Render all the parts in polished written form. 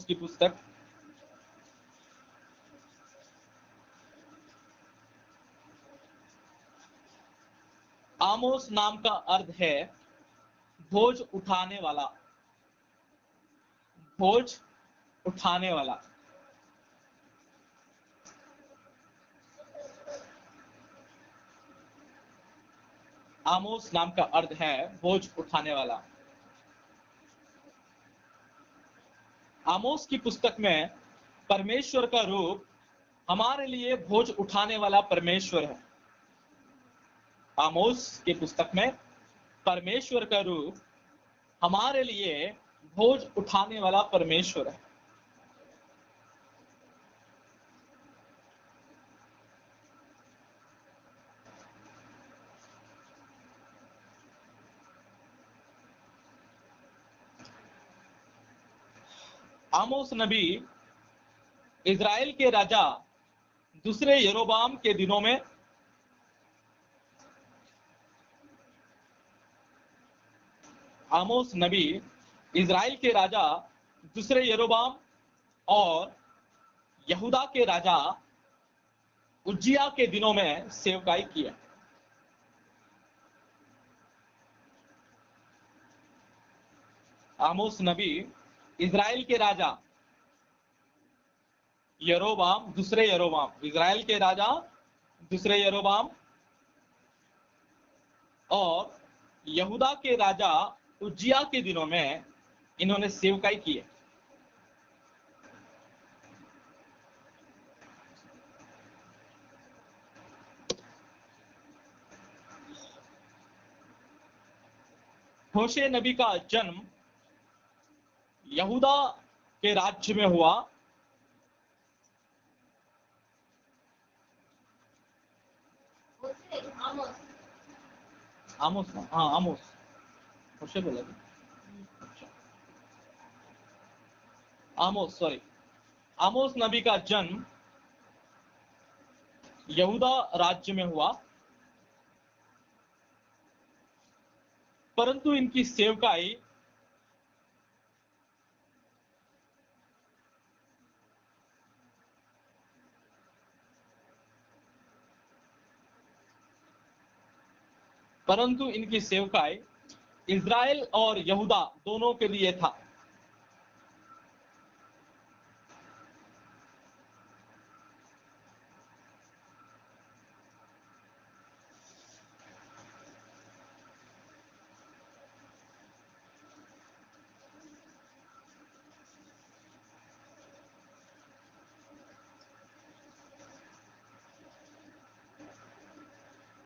आमोस की पुस्तक। आमोस नाम का अर्थ है बोझ उठाने वाला, बोझ उठाने वाला। आमोस नाम का अर्थ है बोझ उठाने वाला। आमोस की पुस्तक में परमेश्वर का रूप हमारे लिए बोझ उठाने वाला परमेश्वर है। आमोस की पुस्तक में परमेश्वर का रूप हमारे लिए बोझ उठाने वाला परमेश्वर है। आमोस नबी इज़राइल के राजा दूसरे यरोबाम के दिनों में आमोस नबी इज़राइल के राजा दूसरे यरोबाम और यहूदा के राजा उज्जिया के दिनों में सेवकाई किया। आमोस नबी इज़राइल के राजा यरोबाम, दूसरे यरोबाम, इज़राइल के राजा दूसरे यरोबाम और यहूदा के राजा उज्जिया के दिनों में इन्होंने सेवकाई की है। होशे नबी का जन्म यहूदा के राज्य में हुआ। आमोस, हाँ आमोस, होशे बोला था। आमोस, सॉरी, आमोस नबी का जन्म यहूदा राज्य में हुआ, परंतु इनकी सेवकाई इज़राइल और यहूदा दोनों के लिए था।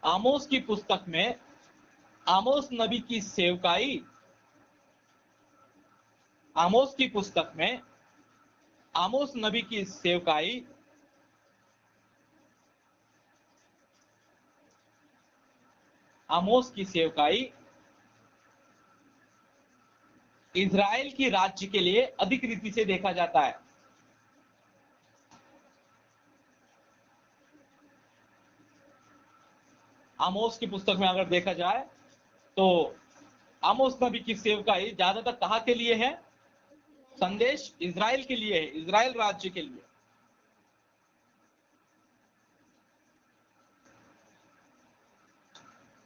आमोस की पुस्तक में आमोस नबी की सेवकाई, आमोस की पुस्तक में आमोस नबी की सेवकाई आमोस की सेवकाई इज़राइल की राज्य के लिए अधिक रीति से देखा जाता है। आमोस की पुस्तक में अगर देखा जाए तो आमोस नबी की सेवकाई ज्यादातर कहाँ के लिए है? संदेश इज़राइल के लिए है, इज़राइल राज्य के लिए।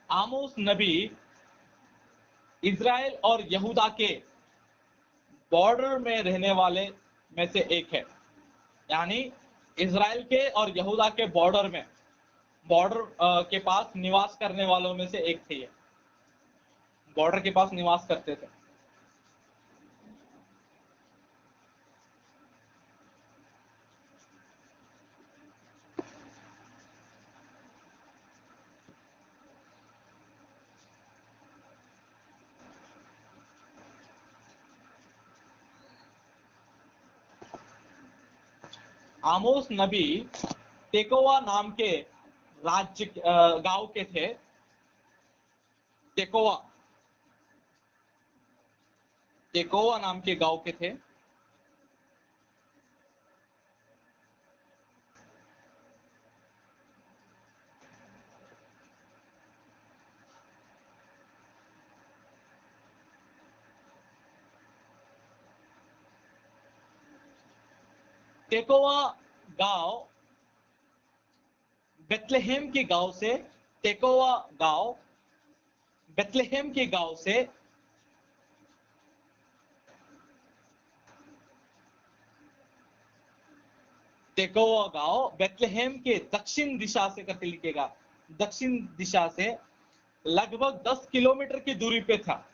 आमोस नबी इज़राइल और यहूदा के बॉर्डर में रहने वाले में से एक है, यानी इज़राइल के और यहूदा के बॉर्डर में, बॉर्डर के पास निवास करने वालों में से एक थे। बॉर्डर के पास निवास करते थे। आमोस नबी तेकोवा नाम के राज्य गांव के थे। तेकोवा, तेकोवा नाम के गांव के थे। तेकोवा गांव बेथलेहेम के गांव से, तेकोवा गांव बेथलेहेम के गांव से तेकोवा गांव बेथलेहेम के दक्षिण दिशा से करके लिखेगा, दक्षिण दिशा से लगभग 10 किलोमीटर की दूरी पे था।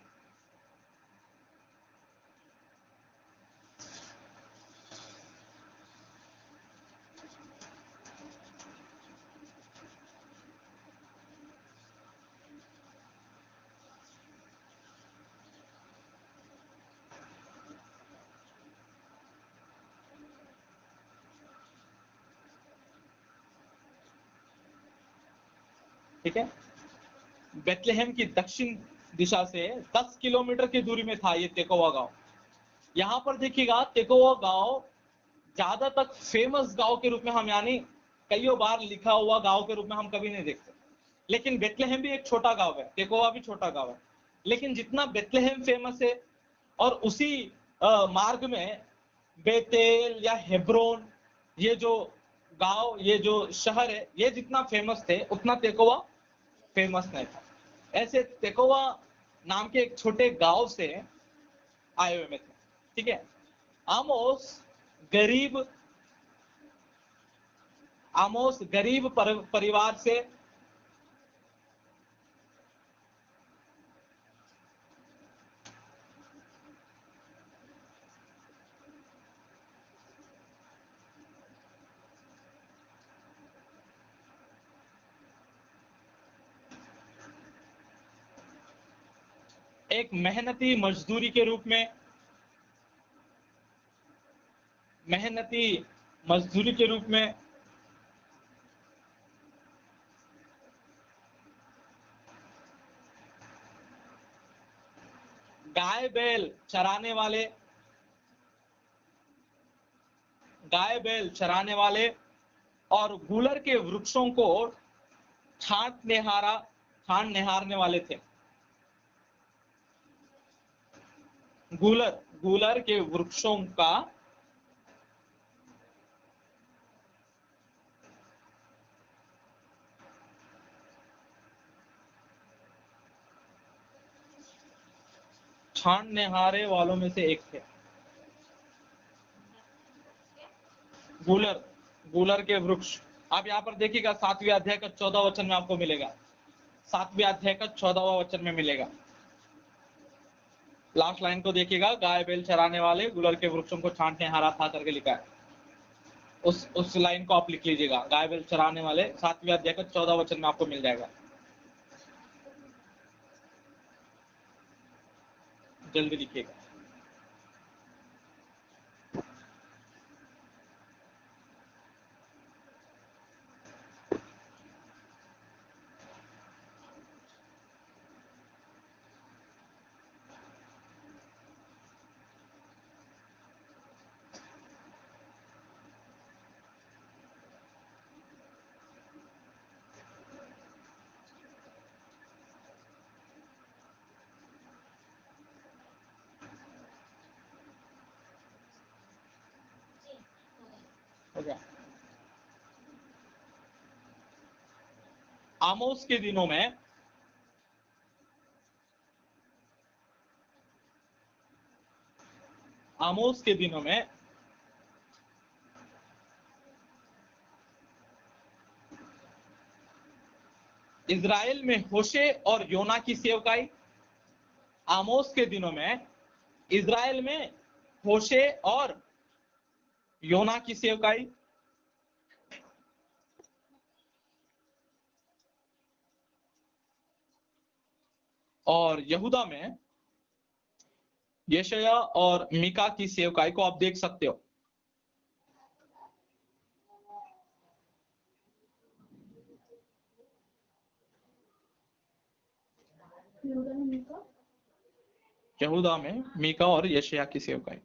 ठीक है, बेथलेहेम की दक्षिण दिशा से 10 किलोमीटर की दूरी में था ये तेकोवा गांव। यहां पर देखिएगा तेकोवा गांव ज्यादा तक फेमस गांव के रूप में हम, यानी कईयों बार लिखा हुआ गांव के रूप में हम कभी नहीं देखते। लेकिन बेथलेहेम भी एक छोटा गांव है, तेकोवा भी छोटा गांव है, लेकिन जितना बेथलेहेम फेमस है और उसी मार्ग में बेतेल या हेब्रोन, ये जो गांव, ये जो शहर है, ये जितना फेमस थे उतना तेकोवा फेमस नहीं था। ऐसे तेकोवा नाम के एक छोटे गांव से आए हुए में थे। ठीक है, आमोस गरीब, आमोस गरीब परिवार से एक मेहनती मजदूरी के रूप में, मेहनती मजदूरी के रूप में गाय बैल चराने वाले, गाय बैल चराने वाले और गूलर के वृक्षों को छांट निहारने वाले थे। गूलर, गूलर के वृक्षों का छांट निहारे वालों में से एक थे। गूलर, गूलर के वृक्ष। आप यहाँ पर देखिएगा 7वें अध्याय का 14 वचन में आपको मिलेगा, 7वें अध्याय का 14वां वचन में मिलेगा। लास्ट लाइन को देखिएगा, गाय बैल चराने वाले गूलर के वृक्षों को छांट निहारा था करके लिखा है। उस लाइन को आप लिख लीजिएगा, गाय बैल चराने वाले, 7वें अध्याय का 14 वचन में आपको मिल जाएगा। जल्दी लिखिएगा। हो गया। आमोस के दिनों में आमोस के दिनों में इज़राइल में होशे और योना की सेवकाई। आमोस के दिनों में इज़राइल में होशे और योना की सेवकाई, और यहूदा में यशायाह और मीका की सेवकाई को आप देख सकते हो। यहूदा में मीका और यशायाह की सेवकाई।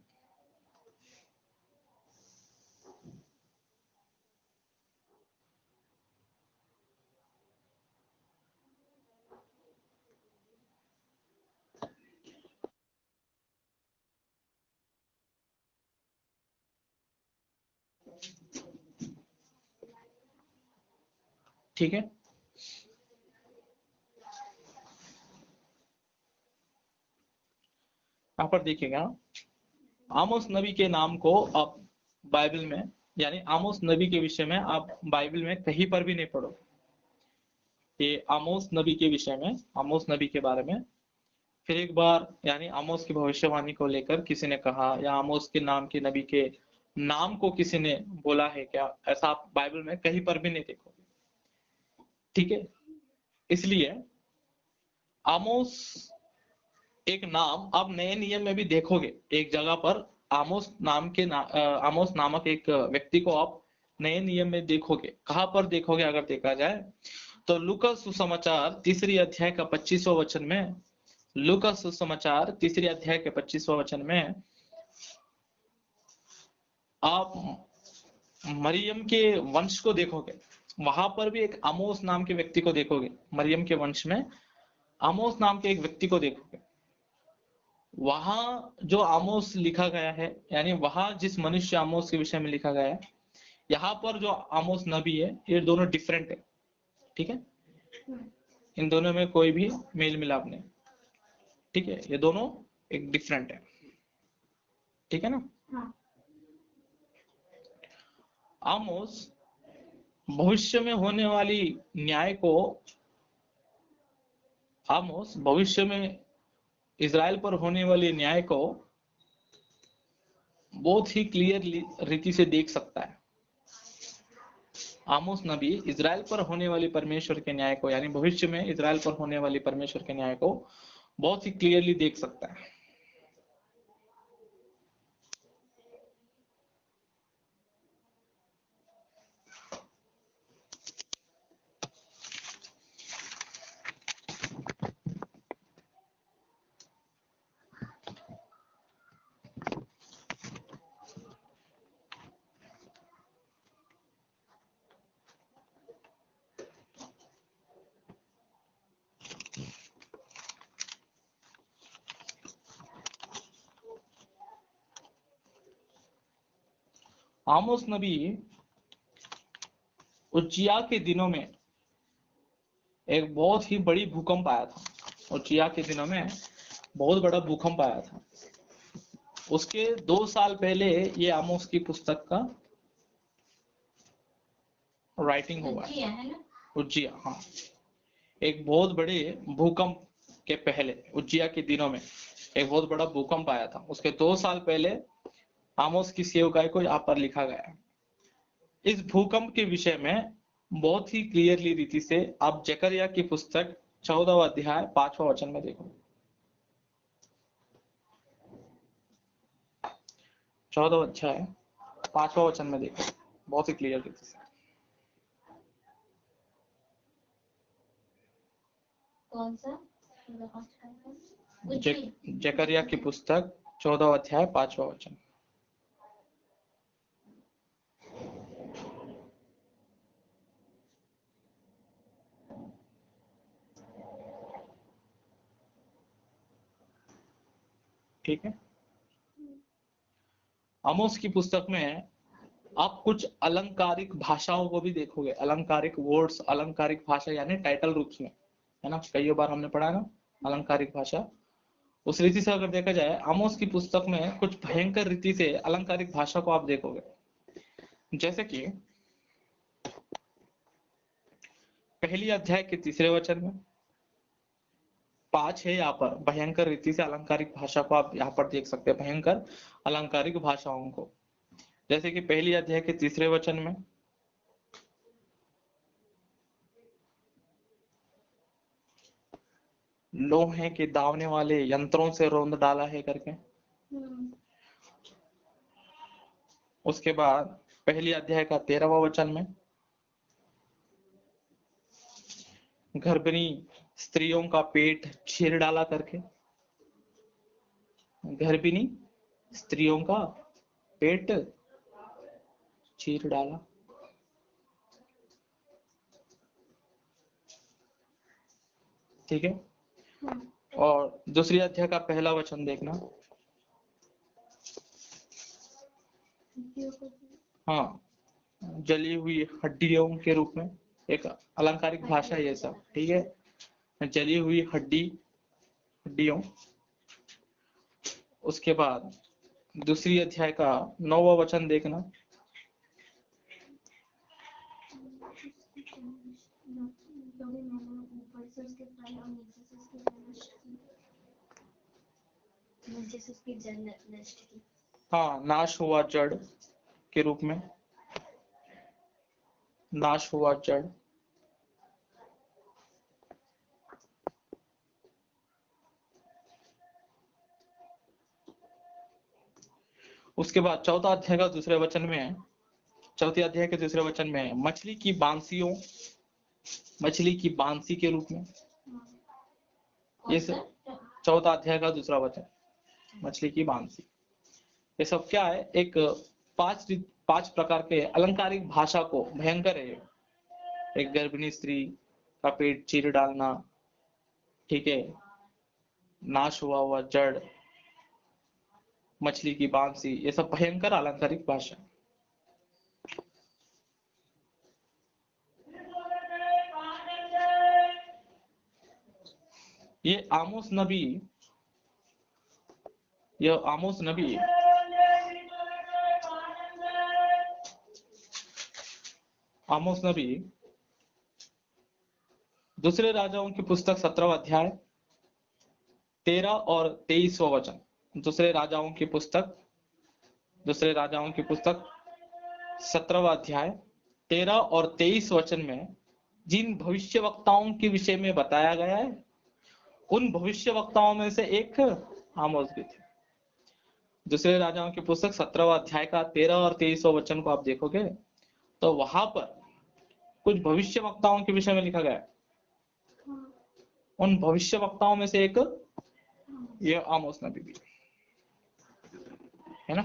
ठीक है, यहाँ पर देखिएगा, आमोस नबी के नाम को आप बाइबल में, यानी आमोस नबी के विषय में आप बाइबल में कहीं पर भी नहीं पढ़ोगे। ये आमोस नबी के विषय में, आमोस नबी के बारे में फिर एक बार, यानी आमोस की भविष्यवाणी को लेकर किसी ने कहा, या आमोस के नाम के नबी के नाम को किसी ने बोला है क्या, ऐसा आप बाइबल में कहीं पर भी नहीं देखोगे। ठीक है, इसलिए आमोस एक नाम आप नए नियम में भी देखोगे, एक जगह पर आमोस आमोस नामक एक व्यक्ति को आप नए नियम में देखोगे। कहां पर देखोगे अगर देखा जाए तो लूका सुसमाचार 3 अध्याय का 25वां वचन में, लूका सुसमाचार 3 अध्याय के 25वां वचन में आप मरियम के वंश को देखोगे। वहां पर भी एक आमोस नाम के व्यक्ति को देखोगे, मरियम के वंश में आमोस नाम के एक व्यक्ति को देखोगे। वहां जो आमोस लिखा गया है, यानी वहां जिस मनुष्य आमोस के विषय में लिखा गया है, यहाँ पर जो आमोस नबी है, ये दोनों डिफरेंट है। ठीक है, इन दोनों में कोई भी मेल मिलाप नहीं। ठीक है, ये दोनों एक डिफरेंट है। ठीक है ना। हाँ। आमोस भविष्य में होने वाली न्याय को, आमोस भविष्य में इजराइल पर होने वाले न्याय को बहुत ही क्लियर रीति से देख सकता है। आमोस नबी इजराइल पर होने वाली परमेश्वर के न्याय को, यानी भविष्य में इजराइल पर होने वाली परमेश्वर के न्याय को बहुत ही क्लियरली देख सकता है। आमोस नबी उज्जिया के दिनों में एक बहुत ही बड़ी भूकंप आया था। उज्जिया के दिनों में बहुत बड़ा भूकंप आया था। उसके 2 साल पहले ये आमोस की पुस्तक का राइटिंग हुआ है। उज्जिया, हाँ, एक बहुत बड़े भूकंप के पहले, उज्जिया के दिनों में एक बहुत बड़ा भूकंप आया था। उसके 2 साल पहले आमोस की सेवकाई को यहाँ पर लिखा गया है। इस भूकंप के विषय में बहुत ही क्लियरली रीति से आप जकरिया की पुस्तक 14वां अध्याय 5वां वचन में देखो। 14वां अध्याय 5वां वचन में देखो, बहुत ही क्लियर रीति से। कौन सा? जकरिया की पुस्तक 14वां अध्याय 5वां वचन। ठीक है, आमोस की पुस्तक में आप कुछ अलंकारिक भाषाओं को भी देखोगे। अलंकारिक वर्ड्स, अलंकारिक भाषा यानी टाइटल रूप्स में, है ना, कई बार हमने पढ़ा ना अलंकारिक भाषा। उस रीति से अगर देखा जाए, आमोस की पुस्तक में कुछ भयंकर रीति से अलंकारिक भाषा को आप देखोगे। जैसे कि पहली अध्याय के 3 वचन में 5 है, यहाँ पर भयंकर रीति से अलंकारिक भाषा को आप यहाँ पर देख सकते हैं, भयंकर अलंकारिक भाषाओं को। जैसे कि पहली अध्याय के 3 वचन में लोहे के दावने वाले यंत्रों से रौंद डाला है करके। उसके बाद पहली अध्याय का 13वां वचन में गर्भिणी स्त्रियों का पेट चीर डाला करके। गर्भिणी स्त्रियों का पेट चीर डाला। ठीक है, और दूसरी अध्याय का पहला वचन देखना। हाँ, जली हुई हड्डियों के रूप में, एक अलंकारिक भाषा है ये सब, ठीक है। जली हुई हड्डियों। उसके बाद दूसरी अध्याय का 9वां वचन देखना। हाँ, नाश हुआ जड़ के रूप में, नाश हुआ जड़। उसके बाद चौथा अध्याय का दूसरे वचन में, चौथे अध्याय के दूसरे वचन में मछली की बांसियों, मछली की बांसी के रूप में, ये चौथा अध्याय का दूसरा वचन, मछली की बांसी। ये सब क्या है? एक पांच प्रकार के अलंकारिक भाषा को, भयंकर है। एक गर्भिणी स्त्री का पेट चीर डालना, ठीक है, नाश हुआ जड़, मछली की बांसी, ये सब भयंकर अलंकारिक भाषा। ये आमोस नबी, यह आमोस नबी दूसरे राजाओं की पुस्तक 17वां अध्याय 13 और 23वां वचन। दूसरे राजाओं की पुस्तक 17वां अध्याय 13 और 23 वचन में जिन भविष्य वक्ताओं के विषय में बताया गया है, उन भविष्य वक्ताओं में से एक आमोस भी थे। दूसरे राजाओं की पुस्तक 17वां अध्याय का 13 और 23वां वचन को आप देखोगे तो वहां पर कुछ भविष्य वक्ताओं के विषय में लिखा गया है। उन भविष्य वक्ताओं में से एक यह आमोस नबी भी है ना।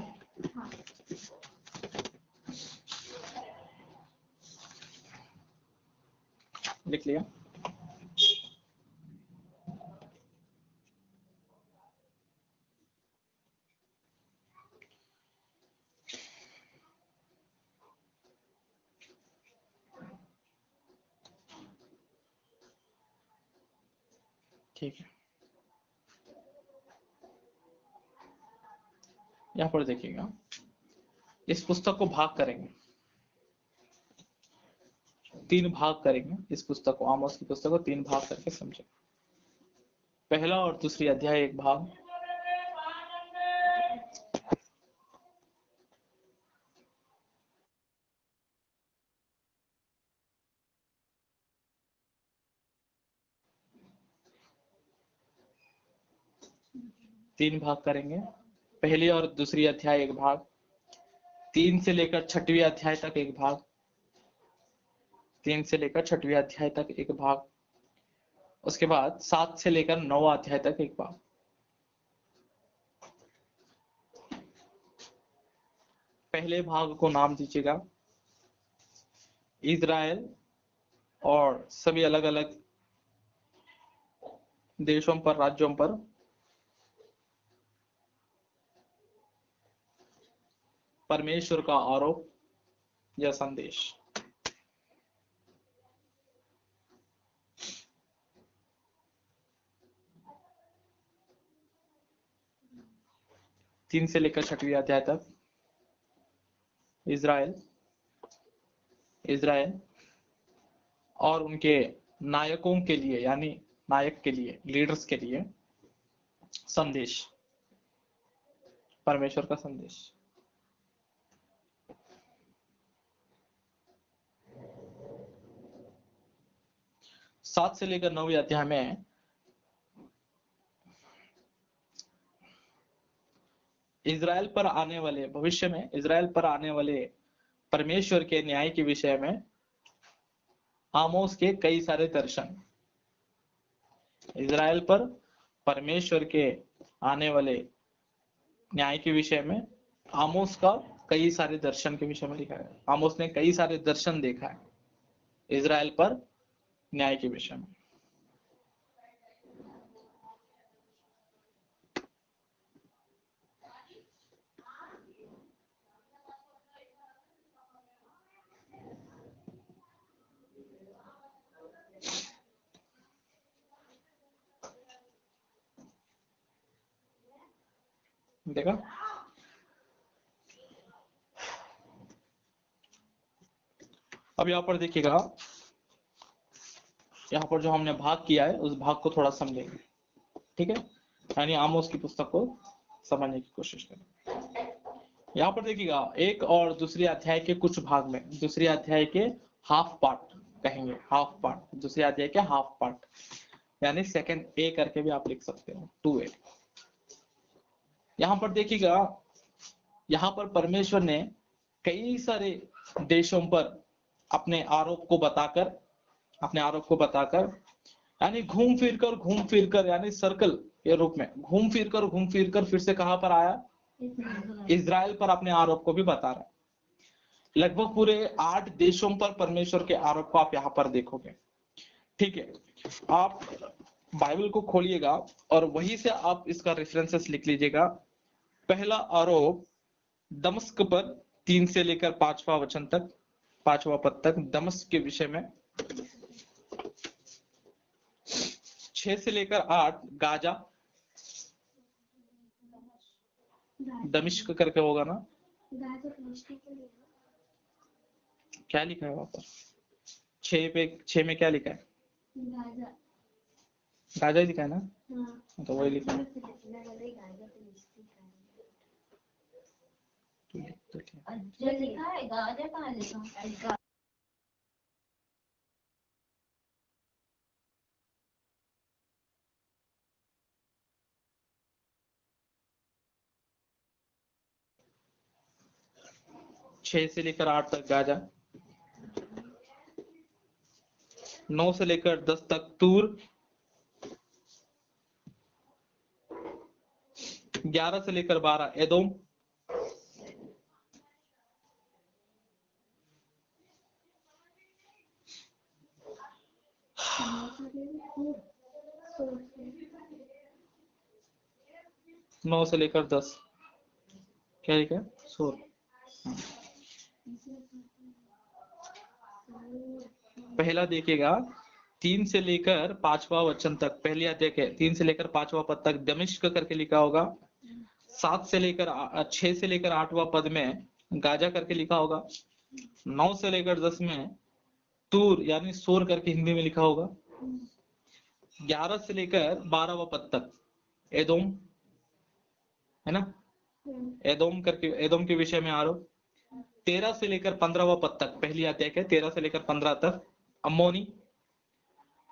लिख लिया। ठीक है, यहां पर देखिएगा, इस पुस्तक को भाग करेंगे, 3 भाग करेंगे। इस पुस्तक को, आमोस की पुस्तक को 3 भाग करके समझे। पहला और दूसरी अध्याय एक भाग, तीन भाग करेंगे। पहली और दूसरी अध्याय एक भाग, 3 से लेकर 6वीं अध्याय तक एक भाग, 3 से लेकर 6वीं अध्याय तक एक भाग। उसके बाद 7 से लेकर 9वां अध्याय तक एक भाग। पहले भाग को नाम दीजिएगा इज़राइल और सभी अलग अलग देशों पर, राज्यों पर परमेश्वर का आरोप या संदेश। तीन से लेकर 6वीं अध्याय तक इज़राइल और उनके नायकों के लिए, यानी नायक के लिए, लीडर्स के लिए संदेश, परमेश्वर का संदेश। सात से लेकर 9वीं अध्याय में इज़राइल पर आने वाले, भविष्य में इज़राइल पर आने वाले परमेश्वर के न्याय के विषय में आमोस के कई सारे दर्शन। इज़राइल पर परमेश्वर के आने वाले न्याय के विषय में आमोस का कई सारे दर्शन के विषय में लिखा है। आमोस ने कई सारे दर्शन देखा है इज़राइल पर न्याय के विषय में। देखा। अब यहाँ पर देखिएगा, यहाँ पर जो हमने भाग किया है उस भाग को थोड़ा समझेंगे, ठीक है। यानी आमोस की पुस्तक को समझने की कोशिश करें। यहाँ पर देखिएगा, एक और दूसरे अध्याय के कुछ भाग में, दूसरे अध्याय के हाफ पार्ट कहेंगे, हाफ पार्ट, दूसरे अध्याय के हाफ पार्ट, यानी सेकंड ए करके भी आप लिख सकते हो, 2A। यहाँ पर देखिएगा, यहाँ पर परमेश्वर ने कई सारे देशों पर अपने आरोप को बताकर, यानी घूम फिर कर यानी सर्कल के रूप में घूम फिर कर फिर से कहां पर आया, इजराइल पर अपने आरोप को भी बता रहा है। लगभग पूरे 8 देशों पर परमेश्वर के आरोप को आप यहाँ पर देखोगे, ठीक है। आप बाइबल को खोलिएगा और वहीं से आप इसका रेफरेंसेस लिख लीजिएगा। पहला आरोप दमिश्क पर 3 से लेकर 5वां वचन तक, 5वां पद तक दमिश्क के विषय में। 6 से लेकर 8 गाजा, दमिश्क करके होगा ना, क्या लिखा है वहां पर? 6 में क्या लिखा है? गाजा ही लिखा है ना, तो वही लिखा है। जो लिखा है गाजा कहाँ लिखा? 6 से लेकर 8 तक गाजा, 9 से लेकर 10 तक तूर, 11 से लेकर 12 एदोम, 9 से लेकर 10 क्या लिखा है? सोर। पहला देखिएगा 3 से लेकर 5वां वचन तक, पहली अध्याय के 3 से लेकर 5वां पद तक दमिश्क करके लिखा होगा। 6 से लेकर 8वां पद में गाजा करके लिखा होगा। 9 से लेकर 10 में तूर यानी सोर करके हिंदी में लिखा होगा। 11 से लेकर 12वां पद तक एदोम, है ना, एदोम के विषय में आरोप। 13 से लेकर 15वां पद तक, पहली अध्याय के 13 से लेकर 15 तक अम्मोनी।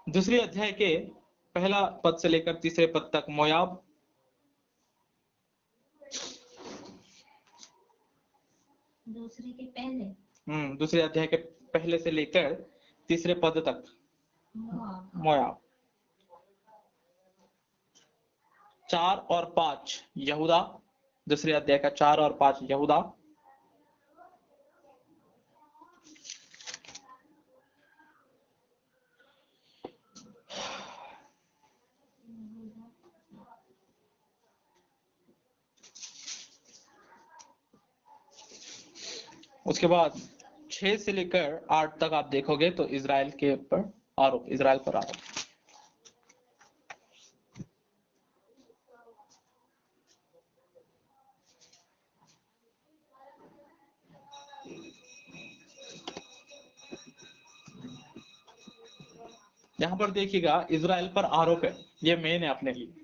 दूसरी अध्याय के पहला पद से लेकर तीसरे पद तक मोयाब। दूसरे अध्याय के पहले से लेकर तीसरे पद तक मोयाब। 4 और 5 यहूदा, दूसरे अध्याय का 4 और 5 यहूदा। उसके बाद 6 से लेकर 8 तक आप देखोगे तो इजराइल के ऊपर आरोप, इजराइल पर आरोप। यहां पर देखिएगा इजराइल पर आरोप है, ये मेन है अपने लिए।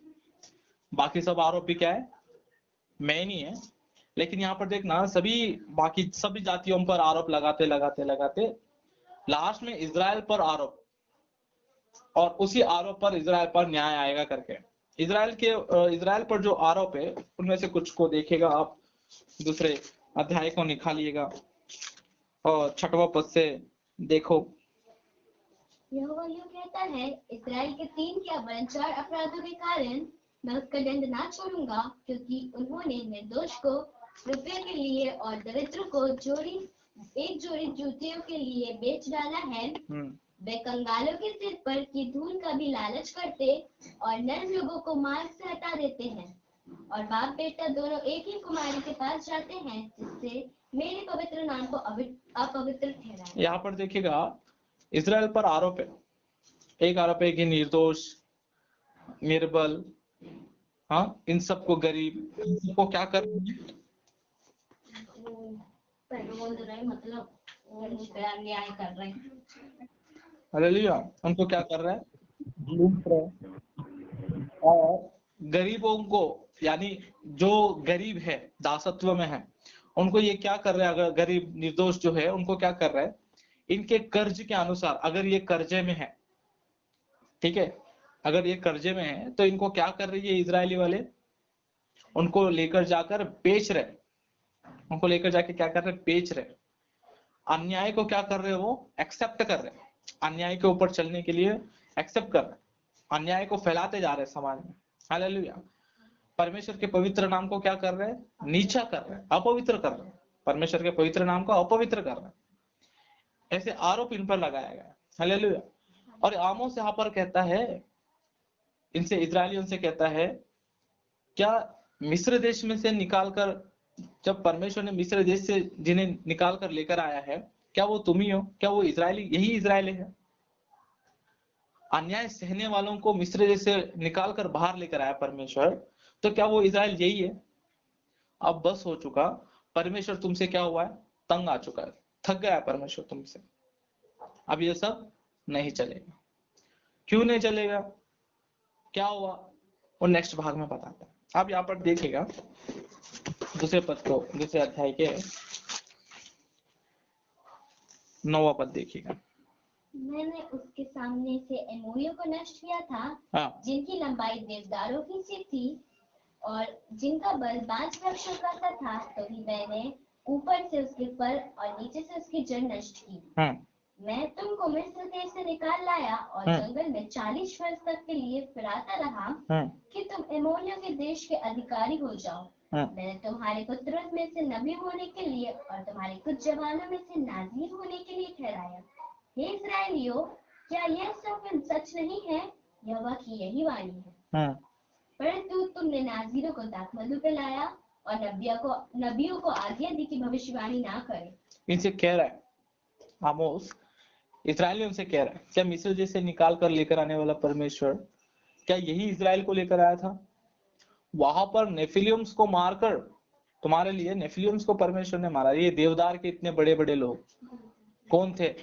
बाकी सब आरोप भी क्या है, मेन ही है। लेकिन यहाँ पर देखना बाकी सभी जातियों पर आरोप लगाते लगाते लगाते लास्ट में इजराइल पर आरोप, और उसी आरोप पर इजराइल पर न्याय आएगा करके। इजराइल पर जो आरोप है उनमें से कुछ को देखेगा आप, दूसरे अध्याय को निकालिएगा और 6वां पद से देखो। यहोवा यूं कहता है, इस्राएल के 3 या वरन 4 अपराधों के कारण मैं उसका दंड ना छोड़ूंगा, क्योंकि उन्होंने निर्दोष को रुपये के लिए और दरिद्र को एक जोड़ी जूतियों के लिए बेच डाला है। वे कंगालों के सिर पर की धूल का भी लालच करते और नर्म लोगों को मार्ग से हटा देते हैं, और बाप बेटा दोनों एक ही कुमारी के पास जाते हैं, जिससे मेरे पवित्र नाम को अपवित्र ठहराया। यहाँ पर देखिएगा इजराइल पर आरोप है। एक आरोप है कि निर्दोष, निर्बल, हाँ, इन सबको गरीब, इन सबको क्या कर रहे हैं? मतलब न्याय कर रहे हैं। हालेलुया। उनको क्या कर रहा है? लूट रहा है। और गरीबों को, यानी जो गरीब है, दासत्व में है, उनको ये क्या कर रहे हैं? अगर गरीब निर्दोष जो है उनको क्या कर रहा है? इनके कर्ज के अनुसार, अगर ये कर्जे में है, ठीक है, अगर ये कर्जे में है तो इनको क्या कर रही है इजरायली वाले? उनको लेकर जाकर बेच रहे, उनको लेकर जाके क्या कर रहे? बेच रहे। अन्याय को क्या कर रहे हो? वो एक्सेप्ट कर रहे, अन्याय के ऊपर चलने के लिए एक्सेप्ट कर रहे, अन्याय को फैलाते जा रहे समाज में। हालेलुया। परमेश्वर के पवित्र नाम को क्या कर रहे हैं? नीचा कर रहे हैं, अपवित्र कर रहे हैं, परमेश्वर के पवित्र नाम को अपवित्र कर रहे हैं। ऐसे आरोप इन पर लगाया गया। हालेलुया। और आमोस यहाँ पर कहता है, इनसे, इजरायलियों से कहता है, क्या मिस्र देश में से निकालकर, जब परमेश्वर ने मिस्र देश से जिन्हें निकाल कर लेकर आया है, क्या वो तुम ही हो? क्या वो इजरायली, यही इजरायली है? अन्याय सहने वालों को मिस्र देश से निकाल कर बाहर लेकर आया परमेश्वर, तो क्या वो इजराइल यही है? अब बस हो चुका, परमेश्वर तुमसे क्या हुआ है? तंग आ चुका है, थक गया है परमेश्वर तुमसे। अब ये सब नहीं चलेगा। क्यों नहीं चलेगा? क्या हुआ? वो नेक्स्ट भाग में बताता है। आप यहाँ पर देखिएगा दूसरे पद को, दूसरे अध्याय के 9वां पद देखिएगा। मैंने उसके सामने से एमोरियों को नष्ट किया था, हाँ, जिनकी लंबाई देवदारों की सी थी और जिनका बल बांज वृक्षों का सा था, तो भी मैंने ऊपर से उसके फल और नीचे से उसकी जड़ नष्ट की। मैं तुमको मिस्र देश से निकाल लाया और जंगल में 40 वर्ष तक के लिए फिराता रहा कि तुम एमोरियों के देश के अधिकारी हो जाओ। मैंने तुम्हारे पुत्रों में से नबी होने के लिए और तुम्हारे कुछ जवानों में से नाज़ीर होने के लिए ठहराया। हे इस्राएलियों, क्या यह सब सच नहीं है? यहोवा की यही वाणी है। परंतु तुमने नाज़ीरों को दाखमधु पिलाया और नबियों को आज्ञा दी कि भविष्यवाणी ना करें। इनसे कह रहा है आमोस, इस्राएलियों से कह रहा है, क्या मिस्र देश से निकाल कर लेकर आने वाला परमेश्वर, क्या यही इस्राएल को लेकर आया था? वहां पर नेफिलियम्स को मारकर, तुम्हारे लिए नेफिलियम्स को परमेश्वर ने मारा। ये देवदार के इतने बड़े बड़े लोग कौन थे?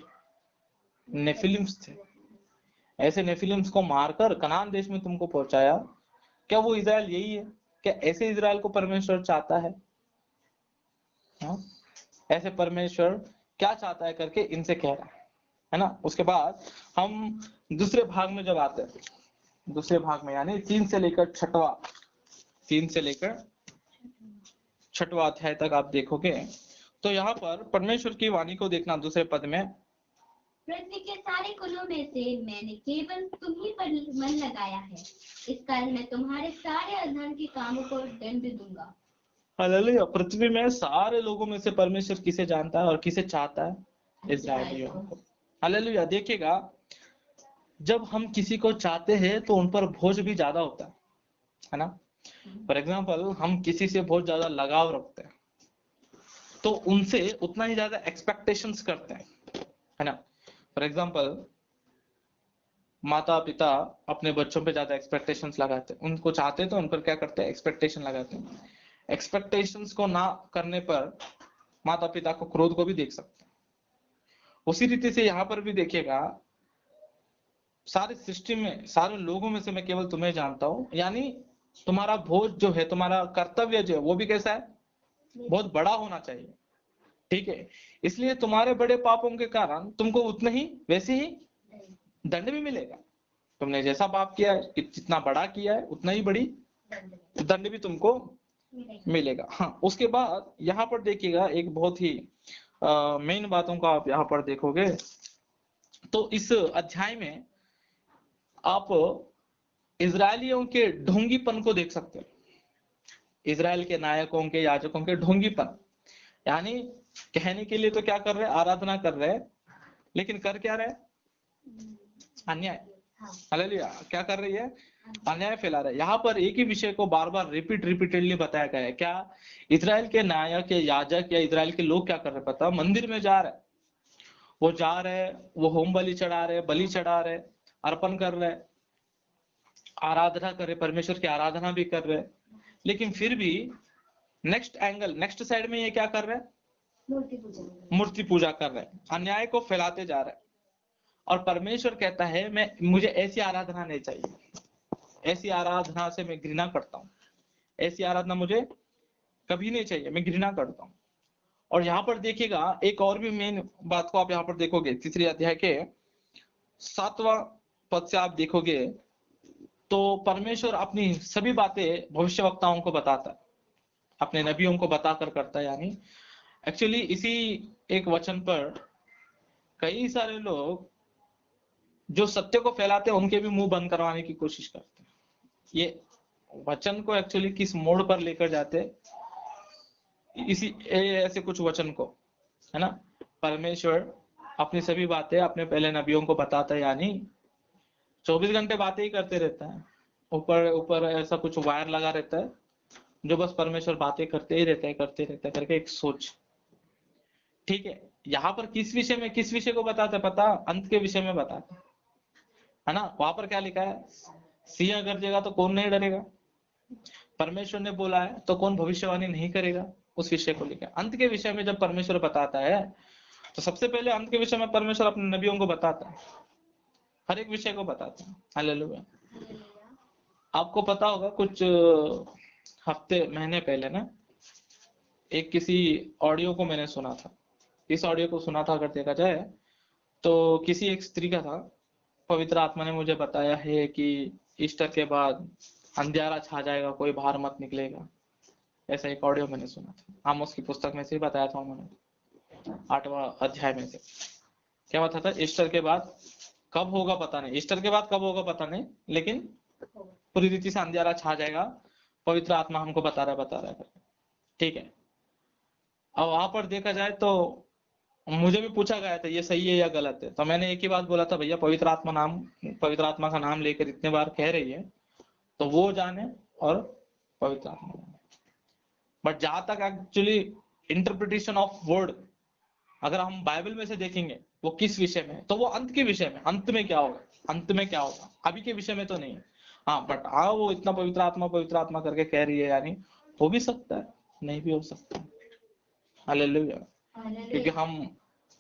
नेफिलिम्स थे। ऐसे नेफिलिम्स को मारकर कनान देश में तुमको पहुंचाया। क्या वो इजराइल यही है? क्या ऐसे इजराइल को परमेश्वर चाहता है? हाँ? ऐसे परमेश्वर क्या चाहता है करके इनसे कह रहा है ना। उसके बाद हम दूसरे भाग में जब आते हैं, दूसरे भाग में यानी 3 से लेकर 6वां अध्याय तक आप देखोगे तो यहाँ पर परमेश्वर की वाणी को देखना। दूसरे पद में, पृथ्वी के सारे कुलों में से मैंने केवल तुम ही पर मन लगाया है, इस कारण मैं तुम्हारे सारे अधर्म के कामों को दंड दूंगा। हालेलुया। पृथ्वी में सारे लोगों में से परमेश्वर किसे जानता है और किसे चाहता है? इस्राएलियों को। हालेलुया। देखिएगा, जब हम किसी को चाहते हैं तो उन पर बोझ भी ज्यादा होता है ना। फॉर एग्जाम्पल, हम किसी से बहुत ज्यादा लगाव रखते हैं तो उनसे उतना ही ज्यादा एक्सपेक्टेशंस करते हैं, है ना। फॉर एग्जाम्पल, माता पिता अपने बच्चों पे ज्यादा एक्सपेक्टेशंस लगाते हैं, उनको चाहते हैं तो उन पर क्या करते हैं? एक्सपेक्टेशन लगाते हैं। एक्सपेक्टेशंस को ना करने पर माता पिता को क्रोध को भी देख सकते हैं। उसी रीति से यहाँ पर भी देखिएगा, सारी सृष्टि में, सारे लोगों में से मैं केवल तुम्हें जानता हूं, यानी तुम्हारा बोझ जो है, तुम्हारा कर्तव्य जो है, वो भी कैसा है? बहुत बड़ा होना चाहिए, ठीक है। इसलिए तुम्हारे बड़े पापों के कारण तुमको उतना ही, वैसे ही दंड भी मिलेगा। तुमने जैसा पाप किया है, जितना बड़ा किया है, उतना ही बड़ी दंड भी तुमको मिलेगा। हाँ, उसके बाद यहाँ पर देखिएगा, एक बहुत ही मेन बातों का आप यहाँ पर देखोगे तो इस अध्याय में आप इजरायलियों के ढोंगीपन को देख सकते हैं। इजराइल के नायकों के, याजकों के ढोंगीपन, यानी कहने के लिए तो क्या कर रहे हैं? आराधना कर रहे हैं, लेकिन कर क्या रहे? अन्याय। हालेलुया। क्या कर रही है? अन्याय फैला रहे। यहाँ पर एक ही विषय को बार बार रिपीटेडली बताया गया है। क्या? इजराइल के नायक या याजक या इजराइल के लोग क्या कर रहे? पता, मंदिर में जा रहे, वो जा रहे, वो होम बलि चढ़ा रहे, बलि चढ़ा रहे, अर्पण कर रहे, आराधना कर रहे, परमेश्वर की आराधना भी कर रहे, लेकिन फिर भी नेक्स्ट एंगल, नेक्स्ट साइड में ये क्या कर रहे हैं? मूर्ति पूजा कर रहे हैं, अन्याय को फैलाते जा रहे हैं। और परमेश्वर कहता है मैं मुझे ऐसी आराधना नहीं चाहिए, ऐसी आराधना से मैं घृणा करता हूँ, ऐसी आराधना मुझे कभी नहीं चाहिए, मैं घृणा करता हूँ। और यहाँ पर देखिएगा एक और भी मेन बात को आप यहाँ पर देखोगे, तीसरे अध्याय के 7वां पद से आप देखोगे तो परमेश्वर अपनी सभी बातें भविष्यवक्ताओं को बताता है, अपने नबियों को बताकर करता है। यानी एक्चुअली इसी एक वचन पर कई सारे लोग जो सत्य को फैलाते हैं उनके भी मुंह बंद करवाने की कोशिश करते हैं। ये वचन को एक्चुअली किस मोड़ पर लेकर जाते हैं, इसी ऐसे कुछ वचन को, है ना। परमेश्वर अपनी सभी बातें अपने पहले नबियों को बताता है, यानी 24 घंटे बातें ही करते रहता है, ऊपर ऊपर ऐसा कुछ वायर लगा रहता है जो बस परमेश्वर बातें करते ही रहता है, करते रहता है करके एक सोच। ठीक है, यहाँ पर किस विषय को बताता है पता? अंत के विषय में बताता है ना। वहां पर क्या लिखा है? सिंह गरजेगा तो कौन नहीं डरेगा, परमेश्वर ने बोला है तो कौन भविष्यवाणी नहीं करेगा, उस विषय को लिखा है। अंत के विषय में जब परमेश्वर बताता है तो सबसे पहले अंत के विषय में परमेश्वर अपने नबियों को बताता है, हर एक विषय को बताता है। हालेलुया। आपको पता होगा कुछ हफ्ते महीने पहले ना एक किसी ऑडियो को मैंने सुना था। इस ऑडियो को सुना था अगर देखा जाए तो किसी एक स्त्री का था। पवित्र आत्मा ने मुझे बताया है कि ईस्टर के बाद अंधियारा छा जाएगा, कोई बाहर मत निकलेगा, ऐसा एक ऑडियो मैंने सुना था। आमोस की पुस्तक में से ही बताया था उन्होंने, 8वां अध्याय में से। क्या बताया था? ईस्टर के बाद कब होगा पता नहीं, ईस्टर के बाद कब होगा पता नहीं, लेकिन पूरी रीति से अंधियारा छा जाएगा, पवित्र आत्मा हमको बता रहा है। ठीक है, अब वहां पर देखा जाए तो मुझे भी पूछा गया था ये सही है या गलत है, तो मैंने एक ही बात बोला था, भैया पवित्र आत्मा का नाम लेकर इतने बार कह रही है तो वो जाने और पवित्र आत्मा जाने। बट जहां तक एक्चुअली इंटरप्रिटेशन ऑफ वर्ड अगर हम बाइबल में से देखेंगे वो किस विषय में है, तो वो अंत के विषय में, अंत में क्या होगा, अंत में क्या होगा, अभी के विषय में तो नहीं है। हाँ बट वो इतना पवित्र आत्मा करके कह रही है, यानी हो भी सकता है, नहीं भी हो सकता। हालेलुया। क्योंकि हम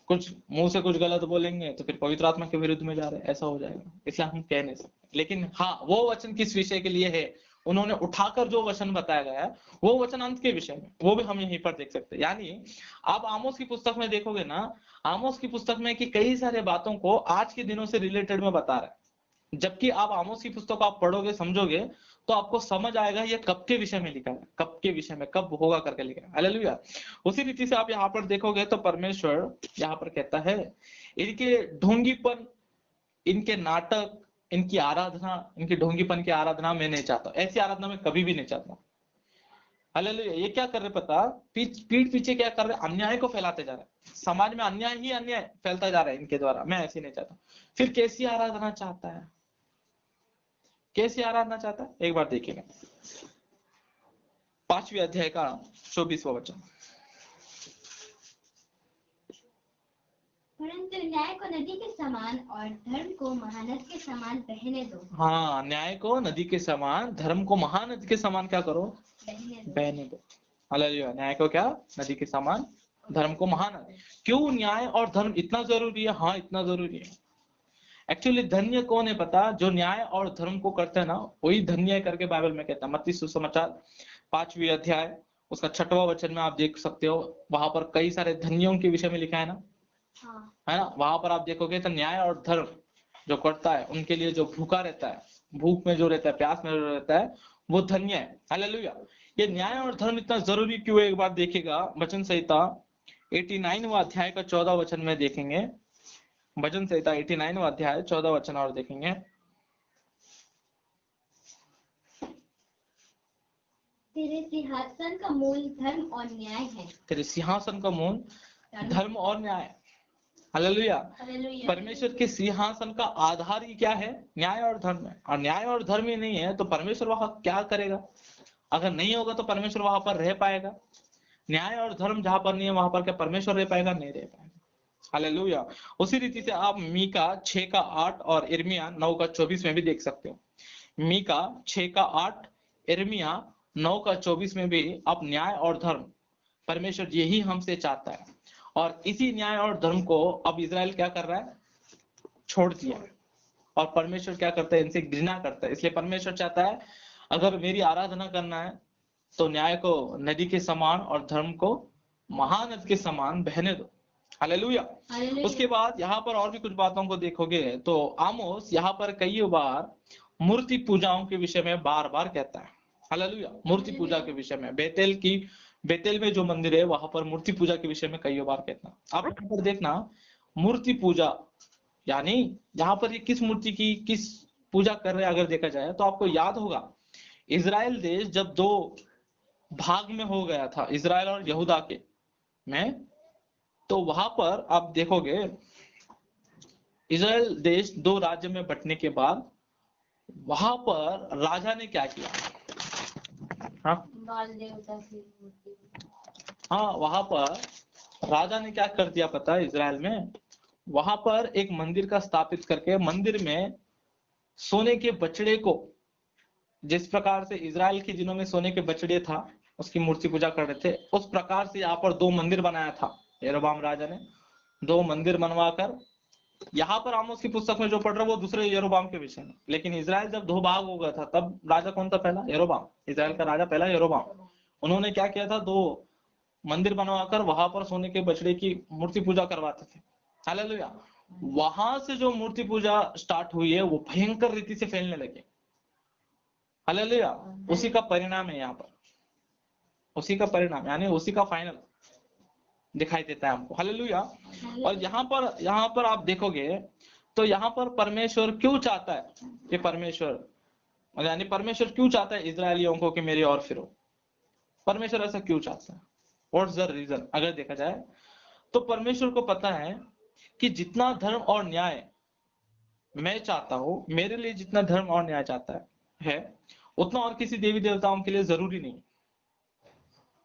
कुछ मुंह से कुछ गलत बोलेंगे तो फिर पवित्र आत्मा के विरुद्ध में जा रहे हैं, ऐसा हो जाएगा, इसलिए हम कह नहीं सकते। लेकिन हाँ, वो वचन किस विषय के लिए है, उन्होंने उठाकर जो वचन बताया गया है वो वचन अंत के विषय में, वो भी हम यहीं पर देख सकते हैं। यानी आप आमोस की पुस्तक में देखोगे ना, आमोस की पुस्तक में कि कई सारे बातों को आज के दिनों से रिलेटेड में बता रहा है। जबकि आप आमोस की पुस्तक को आप पढ़ोगे, समझोगे तो आपको समझ आएगा ये कब के विषय में लिखा है, कब के विषय में, कब होगा करके लिखा है। हालेलुया। उसी रीति से आप यहाँ पर देखोगे तो परमेश्वर यहाँ पर कहता है इनके ढोंगीपन, इनके नाटक, इनकी आराधना, इनके ढोंगीपन की आराधना मैं नहीं चाहता, ऐसी आराधना मैं कभी भी नहीं चाहता। हालेलुया। ये क्या कर रहे पता? पीठ पीछे क्या कर रहे? अन्याय को फैलाते जा रहे हैं, समाज में अन्याय ही अन्याय फैलता जा रहा है इनके द्वारा। मैं ऐसी नहीं चाहता। फिर कैसी आराधना चाहता है, कैसी आराधना चाहता है? एक बार देखिएगा 5वें अध्याय का 24वां वचन। परंतु न्याय को नदी के समान और धर्म को महानद के समान बहने दो। हाँ, न्याय को नदी के समान, धर्म को महानद के समान क्या करो? बहने दो। हालेलुया। न्याय को क्या? नदी के समान, धर्म को महानद। क्यों न्याय और धर्म इतना जरूरी है? हाँ, इतना जरूरी है। एक्चुअली धन्य कौन है पता? जो न्याय और धर्म को करते हैं ना, वही धन्य है करके बाइबल में कहता है। मत्ती सुसमाचार 5वीं अध्याय उसका 6वां वचन में आप देख सकते हो, वहां पर कई सारे धन्यों के विषय में लिखा है ना। हाँ। है ना। वहां पर आप देखोगे तो न्याय और धर्म जो करता है उनके लिए, जो भूखा रहता है, भूख में जो रहता है, प्यास में जो रहता है, वो धन्य है। हालेलुया। ये न्याय और धर्म इतना जरूरी क्यों है? एक बार देखिएगा वचन संहिता 89वां अध्याय का 14 वचन में देखेंगे। वचन संहिता 89वां अध्याय 14 वचन और देखेंगे। तेरे सिंहासन का मूल धर्म और न्याय है। तेरे सिंहासन का मूल धर्म और न्याय। हालेलुया। परमेश्वर के सिंहासन का आधार ही क्या है? न्याय और धर्म है। और न्याय और धर्म ही नहीं है तो परमेश्वर वहां क्या करेगा? अगर नहीं होगा तो परमेश्वर वहां पर रह पाएगा? न्याय और धर्म जहां पर नहीं है वहां पर क्या परमेश्वर रह पाएगा? नहीं रह पाएगा। हालेलुया। उसी रीति से आप मीका 6 का 8 और इर्मिया 9 का 24 में भी देख सकते हो मीका 6:8, यिर्मयाह 9:24 में भी अब न्याय और धर्म परमेश्वर यही हमसे चाहता है, और इसी न्याय और धर्म को अब इजराइल क्या कर रहा है, छोड़ दिया। और परमेश्वर क्या करता है, इनसे घृणा करता है। इसलिए परमेश्वर चाहता है अगर मेरी आराधना करना है तो न्याय को नदी के समान और धर्म को महानद के समान बहने दो। हालेलुया। उसके बाद यहाँ पर और भी कुछ बातों को देखोगे तो आमोस यहाँ पर कई बार मूर्ति पूजाओं के विषय में बार बार कहता है। हालेलुया। मूर्ति पूजा के विषय में बेतेल में जो मंदिर है वहां पर मूर्ति पूजा के विषय में कई बार कहता है। आप यहाँ पर देखना, मूर्ति पूजा यानी यहाँ पर ये किस मूर्ति की किस पूजा कर रहे हैं अगर देखा जाए तो आपको याद होगा, इजराइल देश जब दो भाग में हो गया था, इजराइल और यहूदा के में, तो वहां पर आप देखोगे इजराइल देश दो राज्य में बंटने के बाद वहां पर राजा ने क्या किया, हाँ वहां पर राजा ने क्या कर दिया पता है, इजराइल में वहां पर एक मंदिर का स्थापित करके मंदिर में सोने के बछड़े को, जिस प्रकार से इजराइल के दिनों में सोने के बछड़े था उसकी मूर्ति पूजा कर रहे थे, उस प्रकार से यहाँ पर दो मंदिर बनाया था यरोबाम राजा ने। दो मंदिर बनवाकर, यहाँ पर आमोस की पुस्तक में जो पढ़ रहा है वो दूसरे यरोबाम के विषय में, लेकिन इजराइल जब दो भाग हो गया था तब राजा कौन था पहला, यरोबाम। इजराइल का राजा पहला यरोबाम। उन्होंने क्या किया था, दो मंदिर बनवाकर वहां पर सोने के बछड़े की मूर्ति पूजा करवाते थे। हालेलुया। वहां से जो मूर्ति पूजा स्टार्ट हुई है वो भयंकर रीति से फैलने लगे। हालेलुया। उसी का परिणाम है यहाँ पर, उसी का परिणाम यानी उसी का फाइनल दिखाई देता है हमको। हालेलुया। और यहाँ पर आप देखोगे तो यहाँ पर परमेश्वर क्यों चाहता है कि परमेश्वर क्यों चाहता है इजरायलियों को कि मेरी ओर फिरो। परमेश्वर ऐसा क्यों चाहता है, व्हाट्स द रीजन अगर देखा जाए तो परमेश्वर को पता है कि जितना धर्म और न्याय मैं चाहता हूं, मेरे लिए जितना धर्म और न्याय चाहता है उतना और किसी देवी देवताओं के लिए जरूरी नहीं।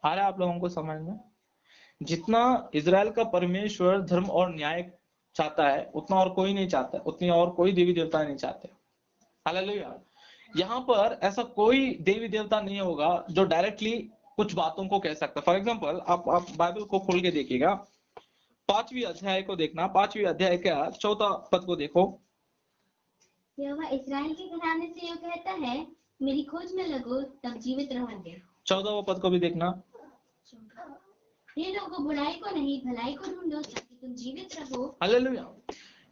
आ रहा है आप लोगों को समझ में? जितना इजराइल का परमेश्वर धर्म और न्याय चाहता है उतना और कोई नहीं चाहता, उतनी और कोई देवी देवता नहीं चाहते। हालेलुया। यहाँ पर ऐसा कोई देवी देवता नहीं होगा जो डायरेक्टली कुछ बातों को कह सकता। फॉर एग्जाम्पल आप बाइबल को खोल के देखिएगा, 5वीं अध्याय को देखना, 5वीं अध्याय का 4था पद को देखो। यहोवा इस्राएल के घराने से यूं कहता है, मेरी खोज में लगो तब जीवित रहोगे। 14वां पद को भी देखना, ये लोगों बुराई को नहीं भलाई को ढूंढो ताकि तुम जीवित रहो। हालेलुया।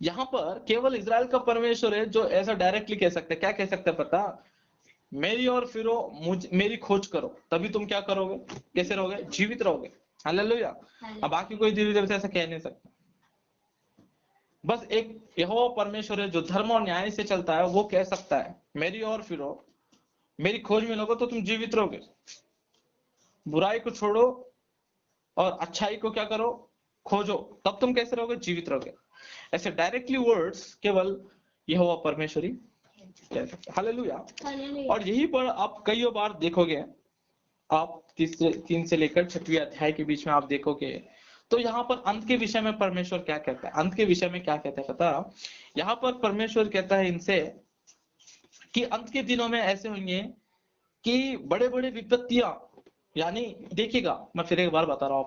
यहाँ पर केवल इजराइल का परमेश्वर है जो ऐसा डायरेक्टली कह सकते हैं। क्या कह सकते हैं पता, मेरी ओर फिरो, मेरी खोज करो तभी तुम क्या करोगे, कैसे रहोगे, जीवित रहोगे। हालेलुया। अब बाकी कोई देवी देवता ऐसा कह नहीं सकता। बस एक यहोवा परमेश्वर है जो धर्म और न्याय से चलता है, वो कह सकता है मेरी ओर फिरो, मेरी खोज में लगो तो तुम जीवित रहोगे। बुराई को छोड़ो और अच्छाई को क्या करो, खोजो, तब तुम कैसे रहोगे, जीवित रहोगे। ऐसे डायरेक्टली वर्ड्स केवल यहोवा परमेश्वर ही कह सकते। हालेलुया। और यही पर आप कई बार देखोगे, आप 3 से लेकर 6वीं अध्याय के बीच में आप देखोगे तो यहाँ पर अंत के विषय में परमेश्वर क्या कहता है, अंत के विषय में क्या कहता है पता, यहाँ पर परमेश्वर कहता है इनसे कि अंत के दिनों में ऐसे होंगे कि बड़े बड़े विपत्तियां, यानी देखिएगा मैं फिर एक बार बता रहा हूं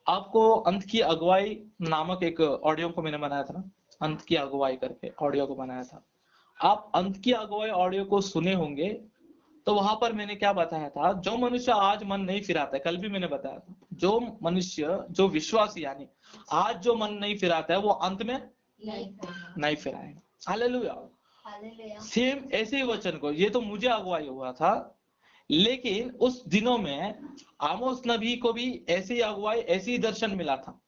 आपको अंत की अगुवाई नामक एक ऑडियो को मैंने बनाया था ना, अंत की अगुवाई करके ऑडियो को बनाया था। आप अंत की अगुवाई ऑडियो को सुने होंगे तो वहां पर मैंने क्या बताया था, जो मनुष्य आज मन नहीं फिराता है, कल भी मैंने बताया था, जो मनुष्य जो विश्वासी यानी आज जो मन नहीं फिराता है वो अंत में नहीं फिराएगा। हालेलुया। सेम ऐसे ही वचन को, ये तो मुझे अगुवाई हुआ था, लेकिन उस दिनों में आमोस नबी को भी ऐसी अगुवाई, ऐसी दर्शन मिला था।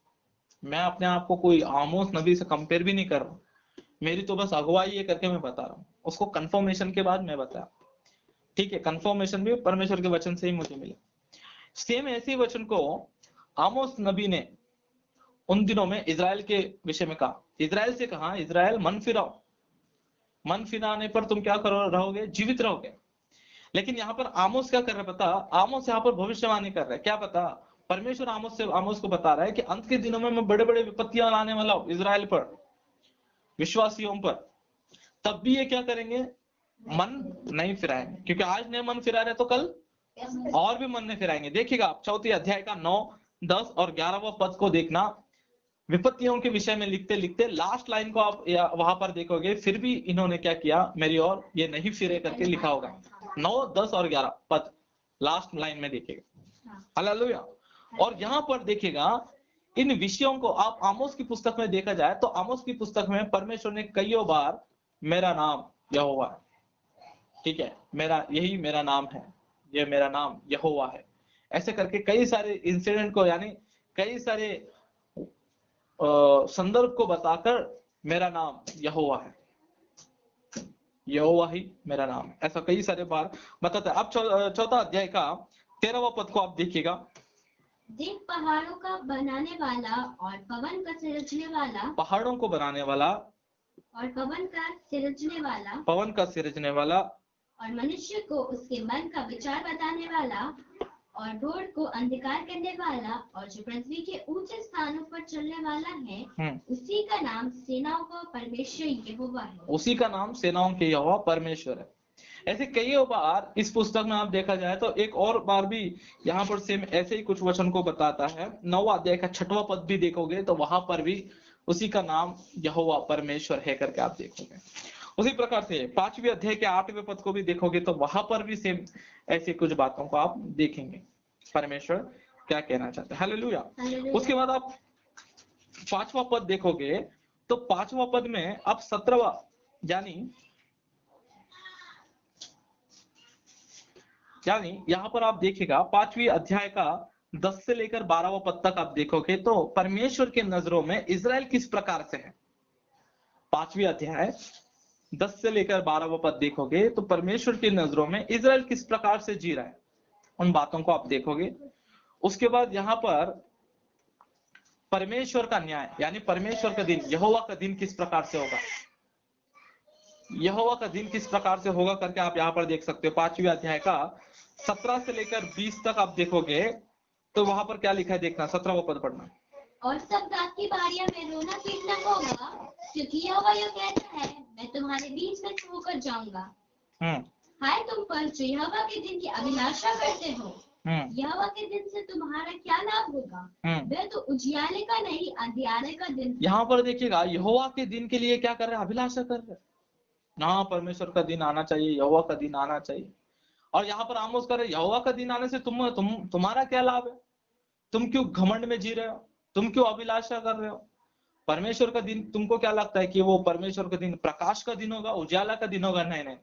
मैं अपने आप को कोई आमोस नबी से कंपेयर भी नहीं कर रहा, मेरी तो बस अगुवाई ये करके मैं बता रहा हूँ, उसको कंफर्मेशन के बाद मैं बताया। ठीक है, कंफर्मेशन भी परमेश्वर के वचन से ही मुझे मिला। सेम ऐसे वचन को आमोस नबी ने उन दिनों में इजराइल के विषय में कहा। इजराइल से कहा, इजराइल मन फिराओ, मन फिराने पर तुम क्या करो, रहोगे, जीवित रहोगे। लेकिन यहाँ पर आमोस क्या कर रहा है पता, आमोस यहाँ पर भविष्यवाणी कर रहा है। क्या पता, परमेश्वर आमोस को बता रहा है कि अंत के दिनों में मैं बड़े बड़े विपत्तियां लाने वाला हूं इजराइल पर, विश्वासियों पर। तब भी ये क्या करेंगे, मन नहीं फिराएंगे, क्योंकि आज नहीं मन फिरा रहे तो कल और भी मन नहीं फिराएंगे। देखिएगा आप 4 अध्याय का 9, 10 और 11वां पद को देखना। विपत्तियों के विषय में लिखते लिखते लास्ट लाइन को आप वहां पर देखोगे, फिर भी इन्होंने क्या किया, मेरी ओर ये नहीं फिरे करके लिखा होगा। 9, 10 और 11 पद लास्ट लाइन में देखिएगा। हालेलुया। और यहाँ पर देखिएगा इन विषयों को आप आमोस की पुस्तक में देखा जाए तो आमोस की पुस्तक में परमेश्वर ने कईयों बार मेरा नाम यहोवा है, ठीक है, यही मेरा नाम है, ये मेरा नाम यहोवा है, ऐसे करके कई सारे इंसिडेंट को, यानी कई सारे संदर्भ को बताकर मेरा नाम यहोवा है, यहोवा ही मेरा नाम है, ऐसा कई सारे बार बताता है। अब 4 अध्याय का 13वां पद को आप देखिएगा। देख पहाड़ों का बनाने वाला और पवन का सिरजने वाला, पहाड़ों को बनाने वाला और पवन का सिरजने वाला, पवन का सिरजने वाला, और मनुष्य को उसके मन का विचार बताने वाला, और ढोड़ को अंधकार करने वाला, और जो पृथ्वी के ऊंचे स्थानों पर चलने वाला है, उसी का नाम सेनाओं का परमेश्वर यहोवा है। उसी का नाम सेनाओं के यहोवा परमेश्वर है। ऐसे कई बार इस पुस्तक में आप देखा जाए तो एक और बार भी यहाँ पर सेम ऐसे ही कुछ वचन को बताता है। 9वां अध्याय का 6वां पद भी देखोगे तो वहां पर भी उसी का नाम यहोवा परमेश्वर है करके आप देखोगे। उसी प्रकार से 5वें अध्याय के 8वें पद को भी देखोगे तो वहां पर भी सेम ऐसी कुछ बातों को आप देखेंगे, परमेश्वर क्या कहना चाहते हैं। हालेलुया। उसके बाद आप 5वां पद देखोगे तो 5वां पद में अब 17वां यानी यहाँ पर आप देखिएगा 5वीं अध्याय का 10 से लेकर 12वां पद तक आप देखोगे तो परमेश्वर के नजरों में इजराइल किस प्रकार से है। 5वीं अध्याय 10 से लेकर 12वां पद देखोगे तो परमेश्वर की नजरों में इजराइल किस प्रकार से जी रहा है, उन बातों को आप देखोगे। उसके बाद यहाँ पर परमेश्वर का न्याय यानी परमेश्वर का दिन, यहोवा का दिन किस प्रकार से होगा, यहोवा का दिन किस प्रकार से होगा करके आप यहाँ पर देख सकते हो। 5वीं अध्याय का 17 से लेकर 20 तक आप देखोगे तो वहां पर क्या लिखा है देखना। 17वां पद पढ़ना। और सब रात की बारियां में रोना पीटना होगा, क्योंकि यहोवा यह कहता है, मैं तुम्हारे बीच में से होकर जाऊंगा। हाय तुम पर जो यहोवा के दिन की अभिलाषा करते हो, यहोवा के दिन से तुम्हारा क्या लाभ होगा, वह तो उजियाले का नहीं अंधियारे का दिन। यहाँ पर देखिएगा यहोवा के दिन के लिए क्या कर रहे हैं, अभिलाषा कर रहे हैं ना, परमेश्वर का दिन आना चाहिए, यहोवा का दिन आना चाहिए। और यहाँ पर आमोस कर रहे यहोवा का दिन आने से तुम्हारा क्या लाभ है, तुम क्यों घमंड में जी रहे हो, तुम क्यों अभिलाषा कर रहे हो। परमेश्वर का दिन तुमको क्या लगता है कि वो परमेश्वर का दिन प्रकाश का दिन होगा, उजाला का दिन होगा? नहीं,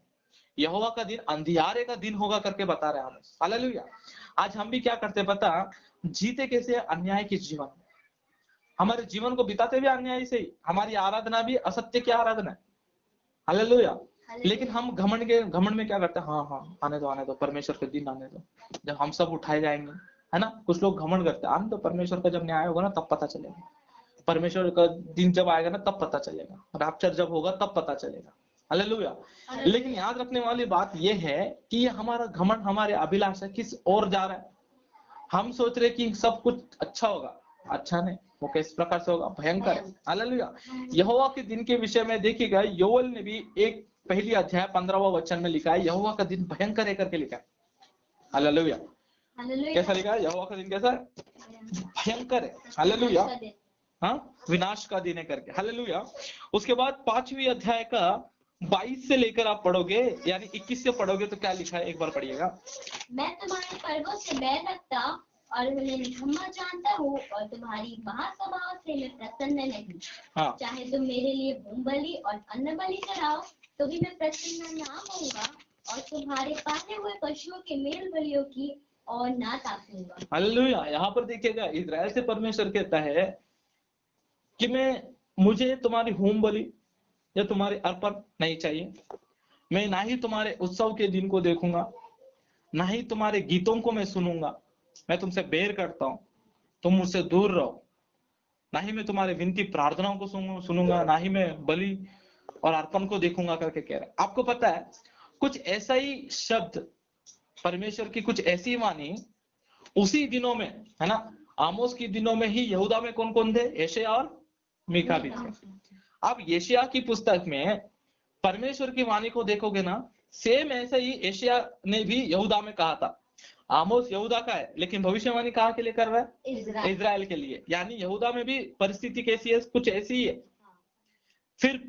यहोवा का दिन अंधियारे का दिन होगा करके बता रहे हैं आमोस। हालेलुया। आज हम भी क्या करते पता, जीते कैसे अन्याय के जीवन, हमारे जीवन को बिताते भी अन्याय से ही, हमारी आराधना भी असत्य की आराधना है। हालेलुया। लेकिन हम घमंड में क्या करते हैं, हाँ आने दो परमेश्वर के दिन आने दो, जब हम सब उठाए जाएंगे, है ना। कुछ लोग घमंड करते हैं, आने दो परमेश्वर का जब न्याय होगा ना तब पता चलेगा, परमेश्वर का दिन जब आएगा ना तब पता चलेगा, रैप्चर जब होगा तब पता चलेगा। हालेलुया। लेकिन याद रखने वाली बात यह है कि हमारा घमंड, हमारे अभिलाषा किस ओर जा रहा है। हम सोच रहे कि सब कुछ अच्छा होगा, अच्छा नहीं, वो किस प्रकार से होगा, भयंकर है। हालेलुया। यहोवा के दिन के विषय में देखिएगा, योएल ने भी एक पहली अध्याय 15वां वचन में लिखा है, यहोवा का दिन भयंकर है करके लिखा है। हालेलुया। कैसा लिखा है, यहोवा का दिन कैसा है, भयंकर है। हालेलुया। हाँ, विनाश का दिन है करके। हालेलुया। उसके बाद 5वीं अध्याय का 22 से लेकर आप पढ़ोगे, यानी 21 से पढ़ोगे तो क्या लिखा है, एक बार पढ़िएगा। मैं तुम्हारे पर्वों से बैर रखता और उन्हें निकम्मा जानता हूँ, और तुम्हारी महासभाओं से मैं प्रसन्न नहीं। हाँ। चाहे तुम मेरे लिए होम बलि और अन्न बलि कराओ तो भी मैं प्रसन्न ना होऊंगा, और तुम्हारे पाले हुए पशुओं के मेल बलियों की और ना ताकूंगा। हालेलुया। यहाँ पर देखिएगा, इजराइल से परमेश्वर कहता है कि मुझे तुम्हारी होम बलि या तुम्हारे अर्पण नहीं चाहिए, मैं ना ही तुम्हारे उत्सव के दिन को देखूंगा, ना ही तुम्हारे गीतों को मैं सुनूंगा। मैं तुमसे बैर करता हूं, तुम मुझसे दूर रहो। ना ही मैं तुम्हारे विनती प्रार्थनाओं को सुनूंगा, ना ही मैं बलि और अर्पण को देखूंगा करके कह रहा है। आपको पता है कुछ ऐसा ही शब्द परमेश्वर की, कुछ ऐसी वाणी उसी दिनों में, है ना, आमोस के दिनों में ही यहूदा में कौन कौन थे, यशायाह और मीका भी थे। आप यशायाह की पुस्तक में परमेश्वर की वाणी को देखोगे ना सेम ऐसे ही एशिया ने भी यहूदा में कहा था। आमोस यहूदा का है, लेकिन भविष्यवाणी कहाँ के लिए कर रहा है? इजराइल के लिए। यानी यहूदा में भी परिस्थिति कैसी है? कुछ ऐसी ही है। फिर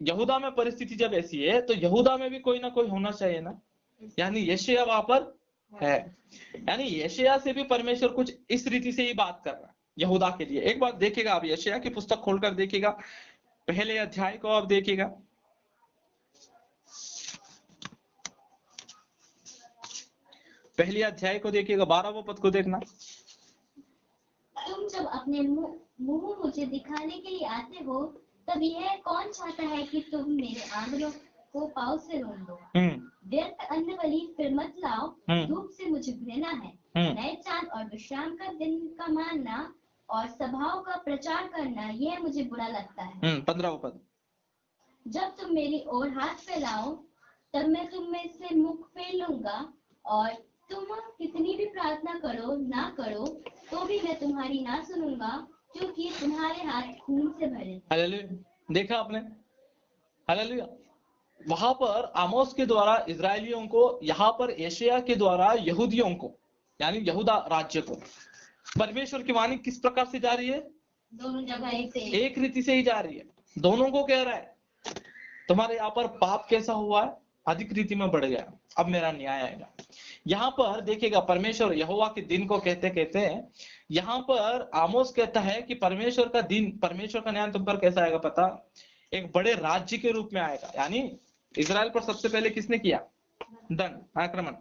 यहूदा में परिस्थिति जब ऐसी है तो यहूदा में भी कोई ना कोई होना चाहिए ना। यानी यशायाह वहां पर है, यानी यशायाह से भी परमेश्वर कुछ इस रीति से ही बात कर रहा है यहूदा के लिए। एक बार देखिएगा, आप यशायाह की पुस्तक खोलकर देखिएगा, पहले अध्याय को आप देखिएगा। पहले अध्याय को देखिएगा, 12वां पद को देखना। तुम जब अपने मुंह मुझे दिखाने के लिए आते हो, तब यह कौन चाहता है कि तुम मेरे आंगनों को पाँव से रोक दो। व्यर्थ अन्न बलि फिर मत लाओ, धूप से मुझे घृणा है। नए चांद और विश्राम का दिन का मानना और सभाओं का प्रचार करना, यह मुझे बुरा लगता है। 15वां पद। जब तुम मेरी ओर हाथ फैलाओ, तब मैं तुम में से मुख फेर लूंगा, और तुम कितनी भी प्रार्थना करो ना करो, तो भी मैं तुम्हारी ना सुनूंगा, क्योंकि तुम्हारे हाथ खून से भरे हैं। हालेलुया। देखा आपने? हालेलुया। वहां पर आमोस के द्वारा इजरायलियों को, यहाँ पर एशिया के द्वारा यहूदियों को, यानी यहूदा राज्य को परमेश्वर की वाणी किस प्रकार से जा रही है? दोनों जगह एक रीति से ही जा रही है। दोनों को कह रहा है, तुम्हारे यहाँ पर पाप कैसा हुआ है? अधिक रीति में बढ़ गया, अब मेरा न्याय आएगा। यहाँ पर देखिएगा, परमेश्वर यहोवा के दिन को कहते कहते हैं, यहाँ पर आमोस कहता है कि परमेश्वर का दिन, परमेश्वर का न्याय तुम पर कैसा आएगा पता? एक बड़े राज्य के रूप में आएगा। यानी इजराइल पर सबसे पहले किसने किया दंड, आक्रमण?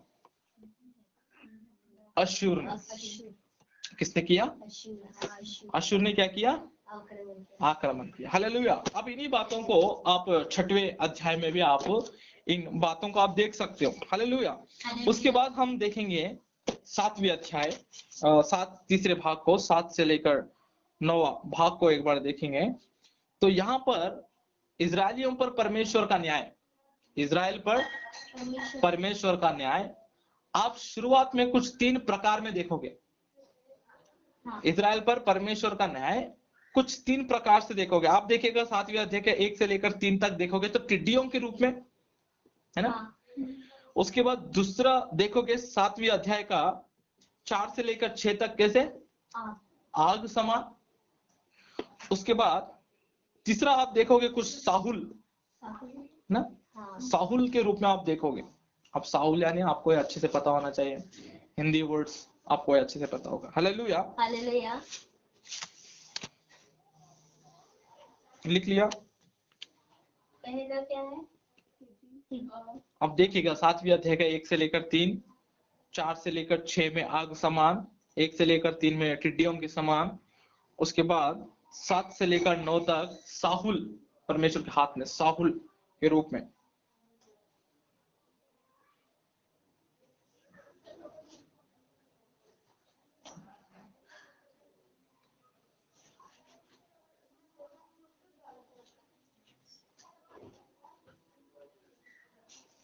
अश्शूर ने। किसने किया? अश्शूर ने क्या किया? आक्रमण किया। हालेलुया। अब इन्हीं बातों को आप 6वें अध्याय में भी आप इन बातों को आप देख सकते हो। हालेलुया। उसके बाद हम देखेंगे 7वें अध्याय, 3 भाग को, 7 से लेकर 9वां भाग को एक बार देखेंगे। तो यहाँ पर इजरायलियों पर परमेश्वर का न्याय, इजराइल पर परमेश्वर का न्याय आप शुरुआत में कुछ 3 प्रकार में देखोगे। इजराइल पर परमेश्वर का न्याय कुछ 3 प्रकार से देखोगे। आप देखिएगा 7वें अध्याय के 1 से लेकर 3 तक देखोगे तो टिड्डियों के रूप में, है ना। उसके बाद दूसरा देखोगे 7वें अध्याय का 4 से लेकर 6 तक, कैसे? आग समान। उसके बाद तीसरा आप देखोगे कुछ साहुल ना, साहुल के रूप में आप देखोगे। अब साहुल यानी आपको अच्छे से पता होना चाहिए, हिंदी वर्ड्स आपको अच्छे से पता होगा। हालेलुया। हालेलुया। लिख लिया? पहला क्या है? अब देखिएगा 7वें अध्याय का 1 से लेकर 3, 4 से लेकर 6 में आग समान, 1 से लेकर 3 में टिड्डियों के समान। उसके बाद 7 से लेकर 9 तक साहुल, परमेश्वर के हाथ में साहुल के रूप में।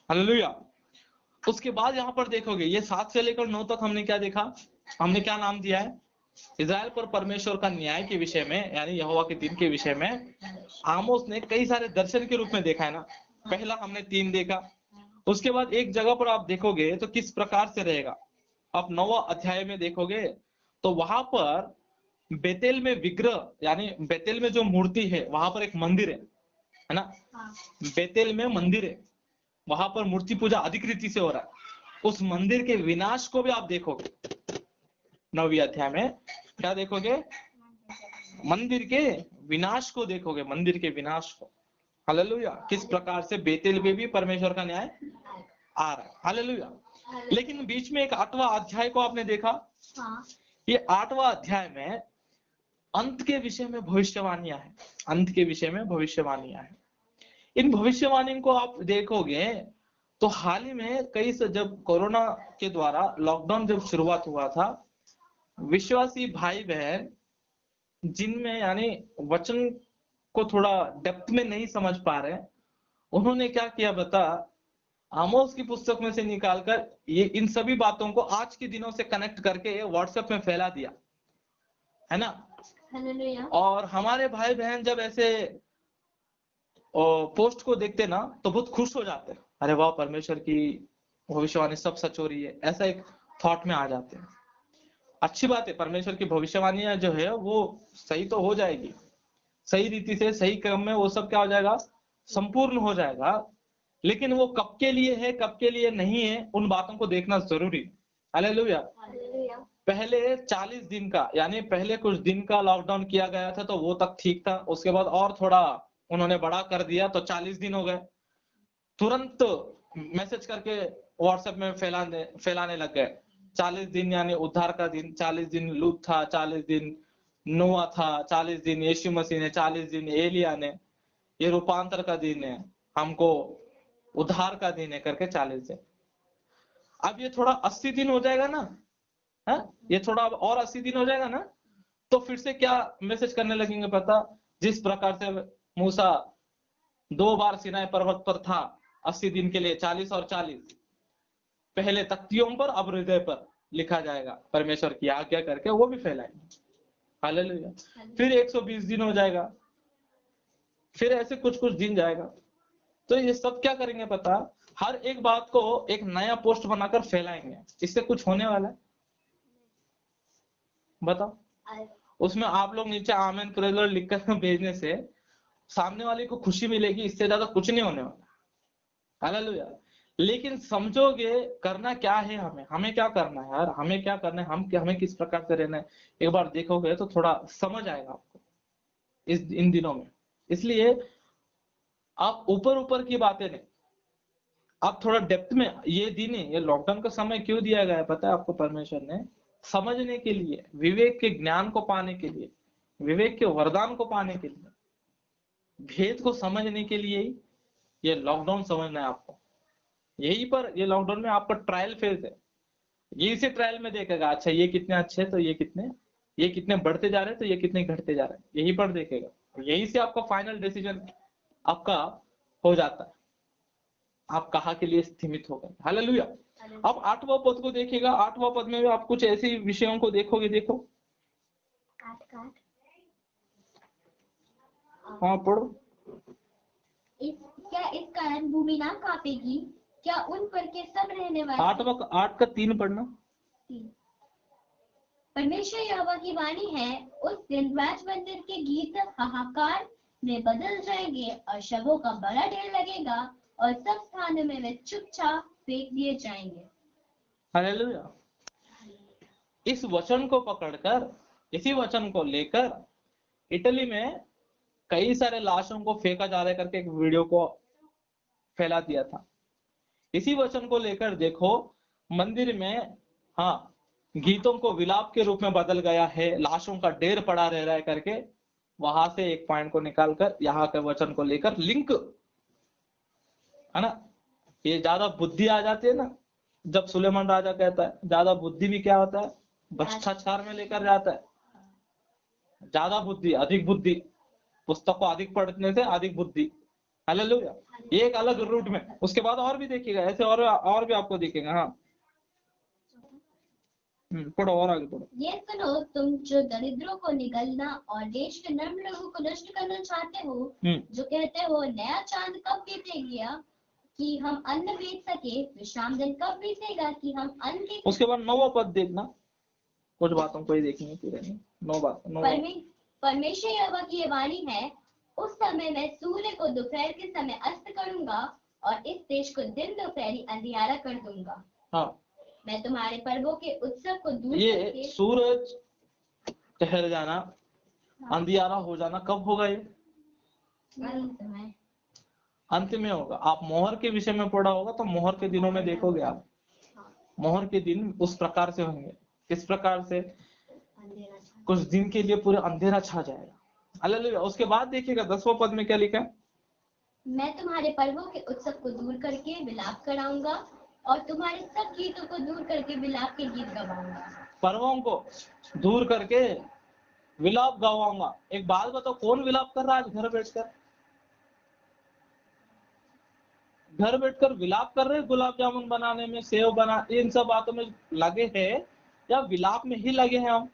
हालेलुया। उसके बाद यहाँ पर देखोगे ये 7 से लेकर 9 तक हमने क्या देखा? हमने क्या नाम दिया है? इजराइल पर परमेश्वर का न्याय के विषय में, यानी यहोवा के दिन के विषय में आमोस ने कई सारे दर्शन के रूप में देखा है ना। पहला हमने 3 देखा। उसके बाद एक जगह पर आप देखोगे तो किस प्रकार से रहेगा, आप 9वां अध्याय में देखोगे तो वहां पर बेतेल में विग्रह, यानी बेतेल में जो मूर्ति है वहां पर एक मंदिर है ना। बेतेल में मंदिर है, वहां पर मूर्ति पूजा अधिक रीति से हो रहा है। उस मंदिर के विनाश को भी आप देखोगे 9वें अध्याय में। क्या देखोगे? मंदिर के विनाश को देखोगे, मंदिर के विनाश को। हालेलुया। किस प्रकार से बेतेल में भी परमेश्वर का न्याय आ रहा है। हालेलुया। लेकिन बीच में एक 8वां अध्याय को आपने देखा। ये 8वां अध्याय में अंत के विषय में भविष्यवाणियां है, अंत के विषय में भविष्यवाणियां है। इन भविष्यवाणी को आप देखोगे तो हाल ही में कई से, जब कोरोना के द्वारा लॉकडाउन जब शुरुआत हुआ था, विश्वासी भाई बहन जिनमें यानी वचन को थोड़ा डेप्थ में नहीं समझ पा रहे, उन्होंने क्या किया बता, आमोस की पुस्तक में से निकालकर ये इन सभी बातों को आज के दिनों से कनेक्ट करके व्हाट्सएप में फैला दिया, है ना। और हमारे भाई बहन जब ऐसे पोस्ट को देखते ना तो बहुत खुश हो जाते हैं, अरे वाह, परमेश्वर की भविष्यवाणी सब सच हो रही है, ऐसा एक थॉट में आ जाते हैं। अच्छी बात है, परमेश्वर की भविष्यवाणियां जो है वो सही तो हो जाएगी, सही रीति से सही क्रम में वो सब क्या हो जाएगा, संपूर्ण हो जाएगा। लेकिन वो कब के लिए है कब के लिए नहीं है, उन बातों को देखना जरूरी। हालेलुया। हालेलुया। पहले 40 दिन का, यानी पहले कुछ दिन का लॉकडाउन किया गया था तो वो तक ठीक था, उसके बाद और थोड़ा उन्होंने बड़ा कर दिया तो 40 दिन हो गए। तुरंत मैसेज करके व्हाट्सएप में फैलाने लग गए। 40 दिन यानी उद्धार का दिन, 40 दिन लूत था, 40 दिन नोआ था, 40 दिन यीशु मसीह ने, 40 दिन एलिया ने, ये रूपांतर का दिन है, हमको उद्धार का दिन है करके 40 दिन। अब ये थोड़ा 80 दिन हो जाएगा ना, है, ये थोड़ा अब और 80 दिन हो जाएगा ना, तो फिर से क्या मैसेज करने लगेंगे पता, जिस प्रकार से मूसा 2 बार सिनाई पर्वत पर था 80 दिन के लिए, 40 और 40, पहले तख्तियों पर अब हृदय पर लिखा जाएगा परमेश्वर की आज्ञा करके, वो भी फैलाएंगे। हालेलुया। फिर 120 दिन हो जाएगा, फिर ऐसे कुछ कुछ दिन जाएगा। तो ये सब क्या करेंगे पता, हर एक बात को एक नया पोस्ट बनाकर फैलाएंगे। इससे कुछ होने वाला है बताओ? उसमें आप लोग नीचे आमेन प्रेज लॉर्ड लिखकर भेजने से सामने वाले को खुशी मिलेगी, इससे ज्यादा कुछ नहीं होने वाला। हालेलुया। लेकिन समझोगे करना क्या है, हमें क्या करना है यार, हमें क्या करना है, हमें किस प्रकार से रहना है, एक बार देखोगे तो थोड़ा समझ आएगा आपको इन दिनों में। इसलिए आप ऊपर ऊपर की बातें नहीं, आप थोड़ा डेप्थ में, ये दिन है, ये लॉकडाउन का समय क्यों दिया गया है पता है आपको? परमेश्वर ने समझने के लिए, विवेक के ज्ञान को पाने के लिए, विवेक के वरदान को पाने के लिए, भेद को समझने के लिए ही ये लॉकडाउन समझना है आपको। यही पर ये लॉकडाउन में आपका ट्रायल फेज है, यही से ट्रायल में देखेगा, अच्छा ये कितने अच्छे तो ये कितने बढ़ते जा रहे हैं तो ये कितने घटते जा रहे हैं, यही पर देखेगा। यही से आपका फाइनल डिसीजन आपका हो जाता है, आप कहाँ के लिए स्थिमित हो गए। हालेलुया। अब 8वां पद को देखिएगा, 8वां पद में भी आप कुछ ऐसे विषयों को देखोगे। देखो, हाँ पढ़ो। क्या इस कारण भूमि ना कांपेगी? क्या उन पर के सब रहने वाले 8 का 3 पढ़ना। परमेश्वर यहोवा की वाणी है, उस दिन राज मंदिर के गीत हाहाकार में बदल जाएंगे और शवों का बड़ा ढेर लगेगा और सब स्थानों में वे चुपचाप फेंक दिए जाएंगे। हालेलुया। इस वचन को पकड़कर, इसी वचन को लेकर इटली में कई सारे लाशों को फेंका जा रहा है करके एक वीडियो को फैला दिया था। इसी वचन को लेकर देखो, मंदिर में हाँ गीतों को विलाप के रूप में बदल गया है, लाशों का ढेर पड़ा रह रहा है करके, वहां से एक पॉइंट को निकालकर यहाँ के वचन को लेकर लिंक, है ना, ये ज्यादा बुद्धि आ जाती है ना, जब सुलेमान राजा कहता है ज्यादा बुद्धि भी क्या होता है, भ्रष्टाचार में लेकर जाता है। ज्यादा बुद्धि, अधिक बुद्धि, पुस्तक को अधिक पढ़ने से अधिक बुद्धि। हालेलुया। ये एक अलग रूट में, उसके बाद और भी देखिएगा ऐसे, और भी आपको दिखेगा। हाँ पढ़ो, और आगे पढ़ो। ये सुनो, तुम जो दरिद्रों को निगलना और देश के नम्र लोगों को नष्ट करना चाहते हो, जो कहते हो नया चांद कब बीतेगा कि हम अन्न बेच सके, विश्राम दिन कब बीतेगा कि हम अन्न के। उसके बाद 9वां पद देखना, कुछ बातों को ही देखेंगे पूरे नहीं, 9 बात। परमेश्वर यहोवा की ये वाणी है, उस समय मैं सूर्य को दोपहर के समय अस्त करूंगा और इस देश को दिन दोपहरी अंधियारा कर दूंगा। हाँ, मैं तुम्हारे पर्वों के उत्सव को दूर ये सूरज ठहर जाना, अंधियारा हो जाना कब होगा? ये अंत में होगा। आप मोहर के विषय में पढ़ा होगा, तो मोहर के दिनों में देखोगे आप, मोहर के दिन उस प्रकार से होंगे। किस प्रकार से? कुछ दिन के लिए पूरा अंधेरा छा जाएगा। हालेलुया। उसके बाद देखिएगा 10वां पद में क्या लिखा है, मैं तुम्हारे पर्वों के उत्सव को दूर करके विलाप कराऊंगा और तुम्हारे सब गीतों को दूर करके विलाप के गीत गवाऊंगा। पर्वों को दूर करके विलाप गवाऊंगा। एक बात बताओ, कौन विलाप कर रहा है आज घर बैठकर? घर बैठकर विलाप कर रहे हैं, गुलाब जामुन बनाने में, सेव बना, इन सब बातों में लगे हैं, या विलाप में ही लगे हैं हम?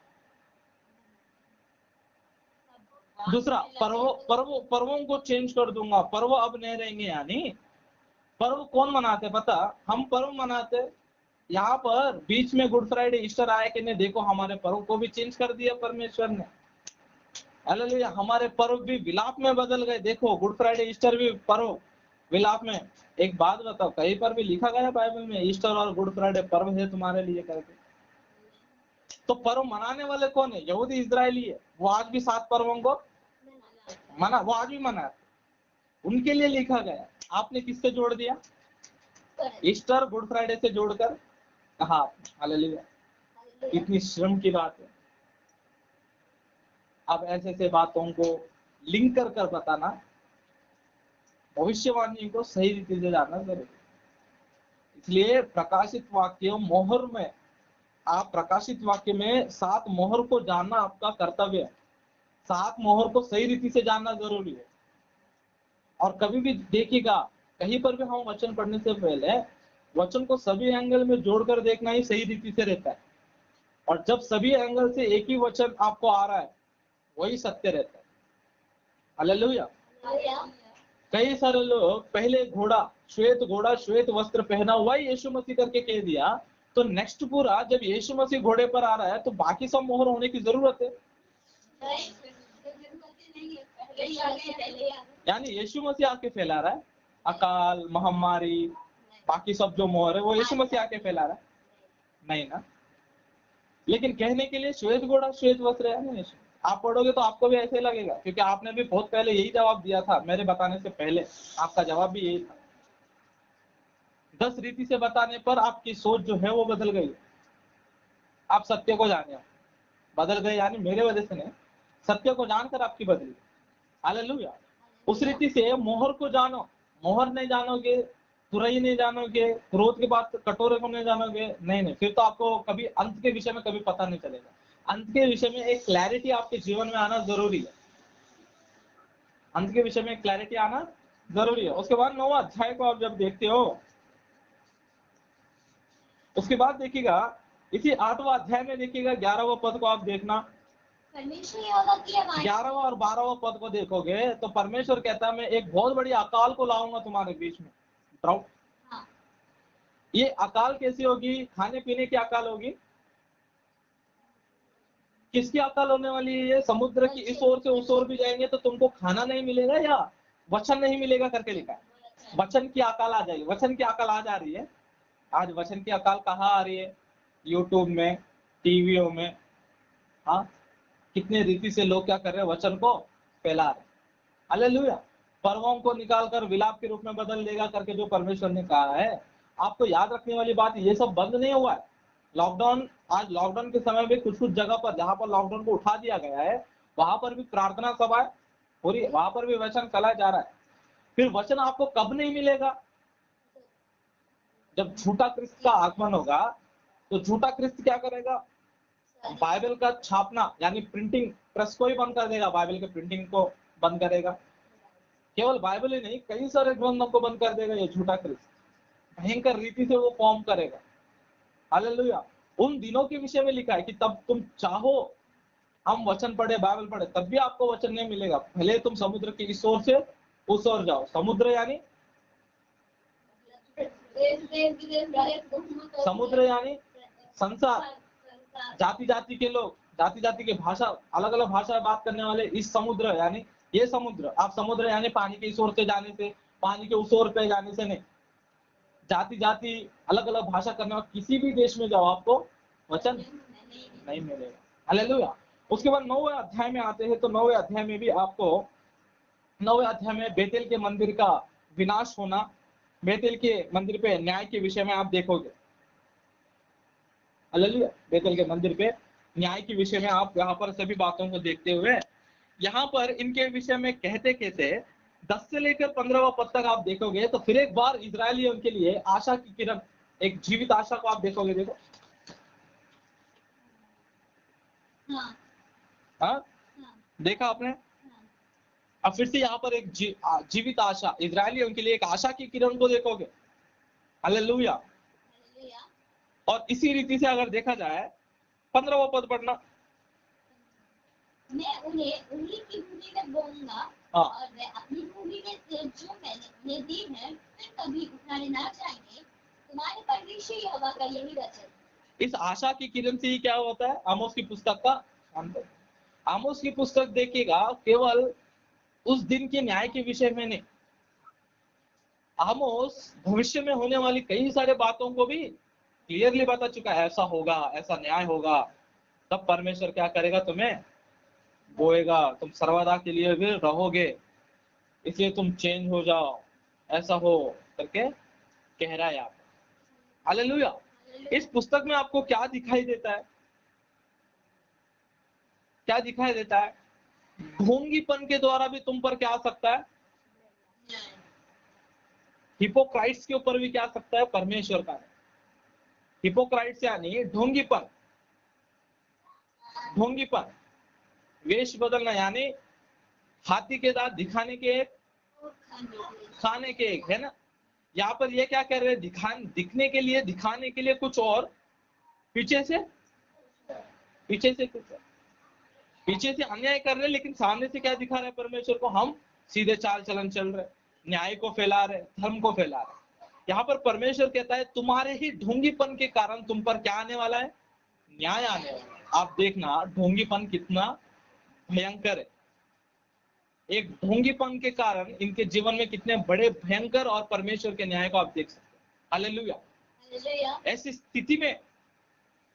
दूसरा, पर्वों को चेंज कर दूंगा, पर्व अब नहीं रहेंगे, यानी पर्व कौन मनाते पता? हम पर्व मनाते। यहाँ पर बीच में गुड फ्राइडे ईस्टर आया कि नहीं, देखो हमारे पर्व को भी चेंज कर दिया परमेश्वर ने। हालेलुया। हमारे पर्व भी विलाप में बदल गए। देखो गुड फ्राइडे ईस्टर भी पर्व विलाप में। एक बात बताओ, कहीं पर भी लिखा गया बाइबल में ईस्टर और गुड फ्राइडे पर्व है तुम्हारे लिए करके? तो पर्व मनाने वाले कौन है? यहूदी इजरायली है। वो आज भी 7 पर्वों को वो आज भी मना, उनके लिए लिखा गया। आपने किससे जोड़ दिया? ईस्टर गुड फ्राइडे से जोड़कर कहा। हालेलुया। इतनी श्रम की बात है। अब ऐसे ऐसे बातों को लिंक कर कर बताना, भविष्यवाणी को सही रीति से जानना जरूरी। इसलिए प्रकाशित वाक्य मोहर में, आप प्रकाशित वाक्य में 7 मोहर को जानना आपका कर्तव्य है। 7 मोहर को सही रीति से जानना जरूरी है। और कभी भी देखिएगा, कहीं पर भी हम वचन पढ़ने से पहले वचन को सभी एंगल में जोड़कर देखना ही सही रीति से रहता है। और जब सभी एंगल से एक ही वचन आपको आ रहा है, वही सत्य रहता है। हालेलुया। कई सारे लोग पहले घोड़ा श्वेत वस्त्र पहना हुआ ही यीशु मसीह करके कह दिया, तो नेक्स्ट पूरा जब यीशु मसीह घोड़े पर आ रहा है तो बाकी सब मोहर होने की जरूरत है। यानी यीशु मसीह आके फैला रहा है। अकाल, महामारी, बाकी सब जो मोहर है वो यीशु मसीह आके फैला रहा है? नहीं ना। लेकिन कहने के लिए श्वेत घोड़ा श्वेत वस्त्र है ना यीशु। आप पढ़ोगे तो आपको भी ऐसे लगेगा, क्योंकि आपने भी बहुत पहले यही जवाब दिया था। मेरे बताने से पहले आपका जवाब भी यही था। 10 रीति से बताने पर आपकी सोच जो है वो बदल गई। आप सत्य को जाने, बदल गए यानी मेरे वजह से नहीं, सत्य को जानकर आपकी बदली। हालेलुया। उस रीति से मोहर को जानो। मोहर नहीं जानोगे, तुरई नहीं जानोगे, क्रोध के बाद कटोरे को नहीं जानोगे, नहीं, फिर तो आपको कभी अंत के विषय में कभी पता नहीं चलेगा। अंत के विषय में एक क्लैरिटी आपके जीवन में आना जरूरी है। अंत के विषय में क्लैरिटी आना जरूरी है। उसके बाद 9वां अध्याय को आप जब देखते हो, उसके बाद देखिएगा इसी 8वां अध्याय में देखिएगा 11वां पद को आप देखना। 11वां और 12वां पद को देखोगे तो परमेश्वर कहता है मैं एक बहुत बड़ी अकाल को लाऊंगा तुम्हारे बीच में, ड्राउट। ये अकाल कैसी होगी? खाने पीने की अकाल होगी। किसकी अकाल होने वाली है? ये समुद्र की इस ओर से उस ओर भी जाएंगे तो तुमको खाना नहीं मिलेगा या वचन नहीं मिलेगा करके लिखा है। वचन की अकाल आ जाएगी। वचन की अकाल आ जा रही है। आज वचन की अकाल कहाँ आ रही है? यूट्यूब में, टीवियों में। हाँ, कितने रीति से लोग क्या कर रहे हैं? वचन को फैला रहे। हालेलुया। पर्वों को निकालकर विलाप के रूप में बदल देगा करके जो परमेश्वर ने कहा है। आपको याद रखने वाली बात, ये सब बंद नहीं हुआ है। लॉकडाउन, आज लॉकडाउन के समय में कुछ कुछ जगह पर जहां पर लॉकडाउन को उठा दिया गया है, वहां पर भी प्रार्थना सभाएं हो रही है, वहां पर भी वचन फैलाया जा रहा है। फिर वचन आपको कब नहीं मिलेगा? जब झूठा क्रिस्त का आगमन होगा। तो झूठा क्रिस्त क्या करेगा? बाइबल का छापना यानी प्रिंटिंग प्रेस को ही बंद कर देगा। बाइबल के प्रिंटिंग को बंद करेगा। केवल बाइबल ही नहीं, कई सारे ग्रंथों को बंद कर देगा ये झूठा क्रिस्त। भयंकर रीति से वो फॉर्म करेगा। हालेलुया। उन दिनों के विषय में लिखा है कि तब तुम चाहो हम वचन पढ़े, बाइबल पढ़े, तब भी आपको वचन नहीं मिलेगा। पहले तुम समुद्र की इस ओर से उस ओर जाओ। समुद्र यानी समुद्र यानी संसार, जाति जाति के लोग, जाति जाति की भाषा, अलग अलग भाषा बात करने वाले। इस समुद्र यानी ये समुद्र। आप समुद्र यानी पानी के इस ओर से जाने से, पानी के उस ओर पे जाने से नहीं। जाति जाति अलग अलग भाषा करने वाले किसी भी देश में जाओ, आपको वचन नहीं मिलेगा। हालेलुया। उसके बाद 9वें अध्याय में आते हैं तो 9वें अध्याय में भी आपको, 9वें अध्याय में बेतेल के मंदिर का विनाश होना, बेतेल के मंदिर पे न्याय के विषय में आप देखोगे। हालेलुया। बेतेल के मंदिर पे न्याय के विषय में आप यहाँ पर सभी बातों को देखते हुए, यहाँ पर इनके विषय में कहते कहते 10 से लेकर 15वां पद तक आप देखोगे तो फिर एक बार इजरायलियों के लिए आशा की किरण, एक जीवित आशा को आप देखोगे। देखो हाँ, देखा आपने? अब फिर से यहाँ पर एक जीवित आशा, इजरायलियों के लिए एक आशा की किरण को देखोगे। हालेलुया। और इसी रीति से अगर देखा जाए 15वां पद पढ़ना। मैं उन्हें उन्हीं की भूमि में बोऊंगा हाँ और वे अपनी भूमि में से जो मैंने उन्हें दी है फिर कभी उठाने ना जाएंगे। तुम्हारे परमेश्वर यहोवा का यही वचन। इस आशा की किरण से ही क्या होता है आमोस की पुस्तक का अंत। आमोस की पुस्तक देखिएगा केवल उस दिन के न्याय के विषय में नहीं, आमोस भविष्य में होने वाली कई सारे बातों को भी क्लियरली बता चुका है। ऐसा होगा, ऐसा न्याय होगा, तब परमेश्वर क्या करेगा, तुम्हें बोएगा, तुम सर्वदा के लिए भी रहोगे, इसलिए तुम चेंज हो जाओ, ऐसा हो करके कह रहा है आप। हालेलुया। इस पुस्तक में आपको क्या दिखाई देता है? क्या दिखाई देता है? ढोंगीपन के द्वारा भी तुम पर क्या आ सकता है? हिपोक्राइट्स के ऊपर भी क्या आ सकता है? परमेश्वर का। हिपोक्राइट्स यानी ढोंगीपन, ढोंगीपन, वेश बदलना, यानी हाथी के दांत दिखाने के एक, खाने के एक, है ना। यहाँ पर ये क्या कर रहे हैं? दिखने के लिए, दिखाने के लिए कुछ और, पीछे से कुछ और। पीछे से अन्याय कर रहे हैं, लेकिन सामने से क्या दिखा रहे हैं परमेश्वर को? हम सीधे चाल चलन चल रहे, न्याय को फैला रहे, धर्म को फैला रहे। यहाँ पर परमेश्वर कहता है तुम्हारे ही ढोंगीपन के कारण तुम पर क्या आने वाला है? न्याय आने वाला है। आप देखना ढोंगीपन कितना भयंकर है। एक ढोंगीपन के कारण इनके जीवन में कितने बड़े भयंकर और परमेश्वर के न्याय को आप देख सकते हैं। हालेलुया। ऐसी स्थिति में,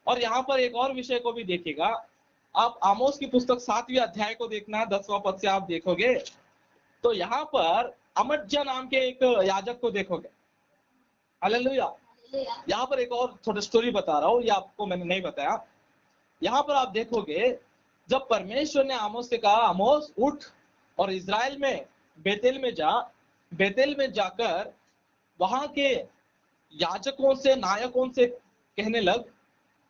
और यहाँ पर एक और विषय को भी देखिएगा आप, आमोस की पुस्तक 7वें अध्याय को देखना, 10वां पद से आप देखोगे तो यहाँ पर अमज्जा नाम के एक याजक को देखोगे। हालेलुया। यहाँ पर एक और छोटा स्टोरी बता रहा हूँ, ये आपको मैंने नहीं बताया। यहाँ पर आप देखोगे जब परमेश्वर ने आमोस से कहा, आमोस उठ और इजराइल में बेतेल में जाकर वहां के याजकों से, नायकों से कहने लग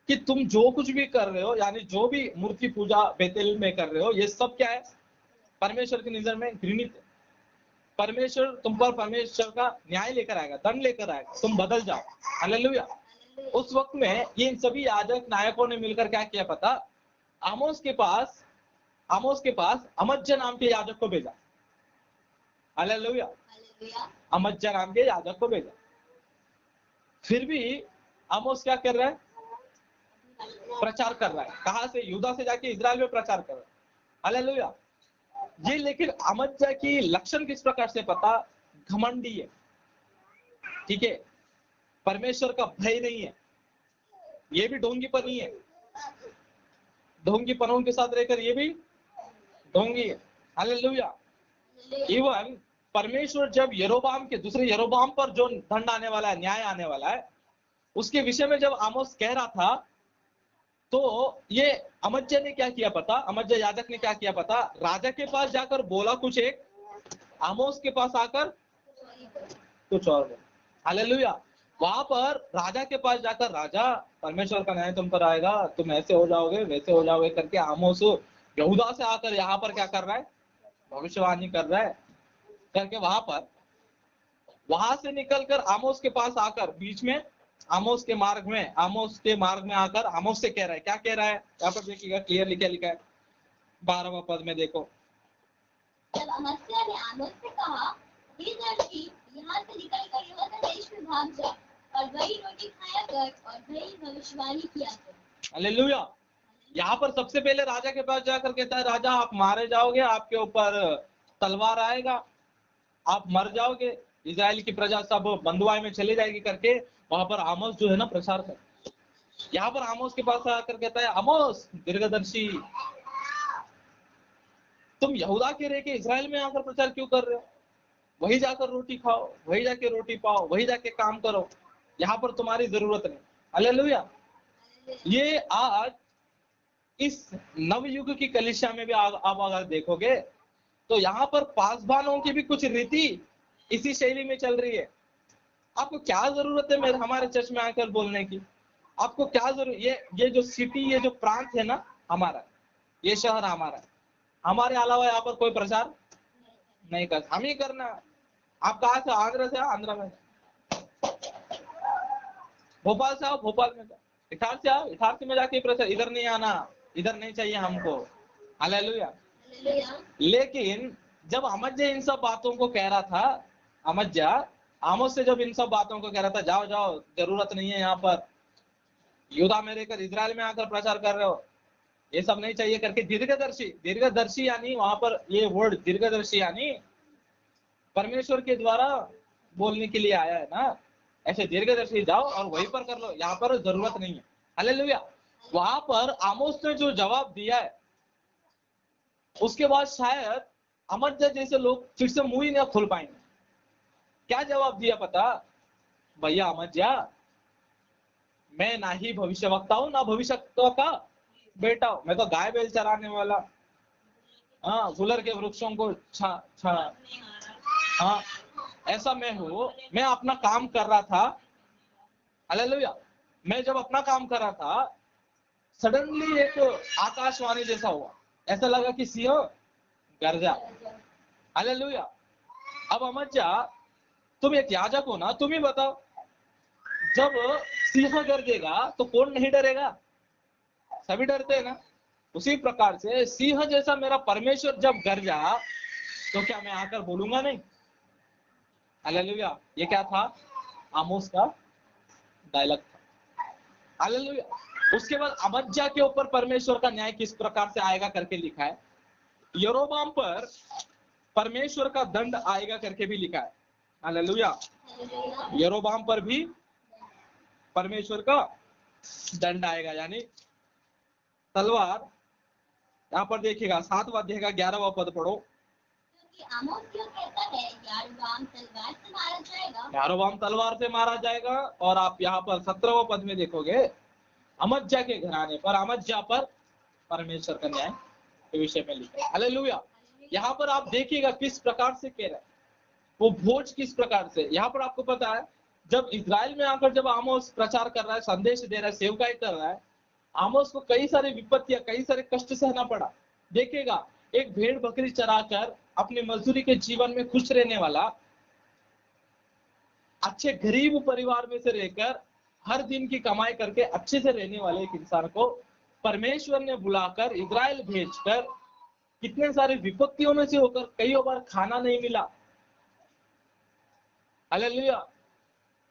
कि तुम जो कुछ भी कर रहे हो, यानी जो भी मूर्ति पूजा बेतेल में कर रहे हो, ये सब क्या है? परमेश्वर की नजर में घृणित है। परमेश्वर तुम पर परमेश्वर का न्याय लेकर आएगा, दंड लेकर आएगा, तुम बदल जाओ। हालेलुया। उस वक्त में ये सभी याजक नायकों ने मिलकर क्या किया पता? आमोस के पास अमज्जा नाम के याजक को भेजा। हालेलुया। अमज्जा नाम के याजक को भेजा। फिर भी आमोस क्या कर रहा है? प्रचार कर रहा है। कहां से? यहूदा से जाके इजराइल में प्रचार कर रहा है। हालेलुया। ये लेकिन अमज्जा की लक्षण किस प्रकार से पता? घमंडी है, ठीक है, परमेश्वर का भय नहीं है, ये भी ढोंगीपन ही है। ढोंगीपनों के साथ रहकर ये भी ढोंगी है। हालेलुया। इवन परमेश्वर जब दूसरे यरोबाम पर जो दंड आने वाला है, न्याय आने वाला है, उसके विषय में जब आमोस कह रहा था, तो ये अमज्जा ने क्या किया पता? अमज्जा याजक ने क्या किया पता? राजा के पास जाकर बोला कुछ एक, आमोस के पास आकर कुछ और। हालेलुया। वहां पर राजा के पास जाकर, राजा परमेश्वर का न्याय तुम पर आएगा, तुम ऐसे हो जाओगे, वैसे हो जाओगे करके आमोस यहूदा से आकर यहाँ पर क्या कर रहा है? भविष्यवाणी कर रहा है करके वहां से निकलकर आमोस के पास आकर, बीच में आमोस के मार्ग में आकर आमोस से कह रहा है, क्या कह रहा है? यहाँ पर देखिएगा क्लियरली क्या लिखा है, 12वां पद में देखो। जब अमस्या ने आमोस से कहा, हे दर्शी, यहाँ से निकलकर यहूदा देश में भाग जा और वही रोटी खाया कर और वही भविष्यवाणी किया कर। हालेलुया। यहाँ पर सबसे पहले राजा के पास जाकर कहता है, राजा आप मारे जाओगे, आपके ऊपर तलवार आएगा, आप मर जाओगे, इजराइल की प्रजा सब बंधुआई में चली जाएगी करके वहां पर आमोस जो है ना प्रचार कर। यहाँ पर आमोस के पास आकर कहता है, आमोस दीर्घदर्शी, तुम यहूदा के रह के इजराइल में आकर प्रचार क्यों कर रहे हो? वही जाकर रोटी खाओ, वही जाके रोटी पाओ, वही जाके काम करो, यहाँ पर तुम्हारी जरूरत नहीं। हालेलुया। ये आज इस नवयुग की कलीसिया में भी आप अगर देखोगे तो यहाँ पर पासबानों की भी कुछ रीति इसी शैली में चल रही है। आपको क्या जरूरत है मेरे हमारे चर्च में आकर बोलने की? आपको क्या जरूरत? ये जो सिटी, ये जो प्रांत है ना हमारा, ये शहर हमारा, हमारे अलावा यहाँ पर कोई प्रचार नहीं कर, हम ही करना। आप कहाँ से? आंध्र से? आंध्र में। भोपाल से आओ, भोपाल में जाओ। इटार से आओ, इटारसी में जाके प्रचार। इधर नहीं आना, इधर नहीं चाहिए हमको। हालेलुया। लेकिन जब अमज्जा इन सब बातों को कह रहा था, अमज्जा आमोस से जब इन सब बातों को कह रहा था, जाओ जाओ जरूरत नहीं है यहाँ पर, यहूदा में रहकर इजराइल में आकर प्रचार कर रहे हो, ये सब नहीं चाहिए करके दीर्घदर्शी यानी वहां पर ये वर्ड दीर्घदर्शी यानी परमेश्वर के द्वारा बोलने के लिए आया है ना, ऐसे दीर्घदर्शी जाओ और वहीं पर कर लो, यहाँ पर जरूरत नहीं है। हालेलुया। वहां पर आमोस ने जो जवाब दिया है, उसके बाद शायद अमज्जा जैसे लोग फिर से मुंह ही नहीं खोल पाएंगे। क्या जवाब दिया पता? भैया अमज्जा, मैं ना ही भविष्यवक्ता हूं ना भविष्यवक्ता का बेटा हूं, मैं तो गाय बैल चराने वाला, हाँ गुलर के वृक्षों को हाँ ऐसा मैं हूं। मैं अपना काम कर रहा था, हालेलुया, मैं जब अपना काम कर रहा था सडनली एक आकाशवाणी जैसा हुआ, ऐसा लगा कि सिंह गर्जा। हालेलुया। अब अमज्जा तुम एक याजक हो ना, तुम ही बताओ, जब सिंह गरजेगा तो कौन नहीं डरेगा? सभी डरते हैं ना। उसी प्रकार से सिंह जैसा मेरा परमेश्वर जब गरजा तो क्या मैं आकर बोलूंगा नहीं? हालेलुया। ये क्या था? आमोस का डायलॉग था। हालेलुया। उसके बाद अमज्जा के ऊपर परमेश्वर का न्याय किस प्रकार से आएगा करके लिखा है। यरोबाम पर परमेश्वर का दंड आएगा करके भी लिखा है। हालेलुया। यरोबाम पर भी परमेश्वर का दंड आएगा, यानी तलवार। यहाँ पर देखिएगा 7वां अध्याय का 11वां पद पढ़ो। आमोस क्यों कहता है यारोबाम तलवार से मारा जाएगा? यारोबाम तलवार से मारा जाएगा। और आप यहाँ पर 17वां पद में देखोगे अमज्जा के घराने पर, अमज्जा पर परमेश्वर का न्याय के विषय में लिखा है। हालेलुया। यहाँ पर आप देखिएगा किस प्रकार से कह रहा है, वो भोज किस प्रकार से। यहाँ पर आपको पता है जब इजराइल में आकर जब आमोस प्रचार कर रहा है, संदेश दे रहा है, सेवकाई कर रहा है, आमोस को कई सारी विपत्तियां, कई सारे कष्ट सहना पड़ा। देखिएगा एक भेड़ बकरी चराकर अपनी मजदूरी के जीवन में खुश रहने वाला, अच्छे गरीब परिवार में से रहकर हर दिन की कमाई करके अच्छे से रहने वाले एक इंसान को परमेश्वर ने बुलाकर इजराइल भेजकर कितने सारे विपत्तियों में से होकर कई बार खाना नहीं मिला, हालेलुया,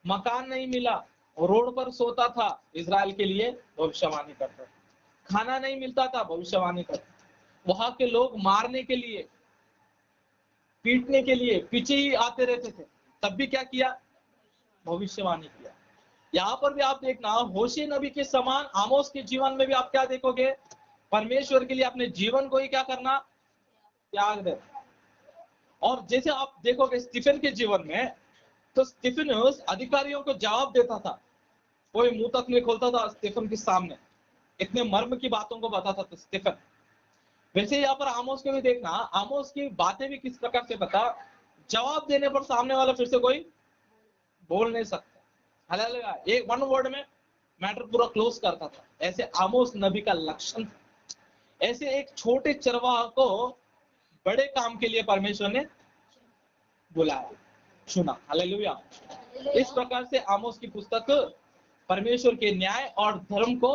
मकान नहीं मिला, रोड पर सोता था, इजराइल के लिए भविष्यवाणी करता, खाना नहीं मिलता था, भविष्यवाणी करता, वहां के लोग मारने के लिए, पीटने के लिए पीछे ही आते रहते थे, तब भी क्या किया? भविष्यवाणी किया। यहाँ पर भी आप देखना होशे नबी के समान आमोस के जीवन में भी आप क्या देखोगे? परमेश्वर के लिए अपने जीवन को ही क्या करना? त्याग दे। और जैसे आप देखोगे स्टीफन के जीवन में, तो स्टीफन उस अधिकारियों को जवाब देता था, कोई मुंह तक नहीं खोलता था स्टीफन के सामने, इतने मर्म की बातों को बताता था स्टीफन। वैसे यहाँ पर आमोस के भी देखना, आमोस की बातें भी किस प्रकार से बता, जवाब देने पर सामने वाला फिर से कोई बोल नहीं सकता। हालेलुया। एक वन वर्ड में मैटर पूरा क्लोज करता था। ऐसे आमोस नबी का लक्षण था। ऐसे एक छोटे चरवाहा को बड़े काम के लिए परमेश्वर ने बुलाया, चुना। हालेलुया। इस प्रकार से आमोस की पुस्तक परमेश्वर के न्याय और धर्म को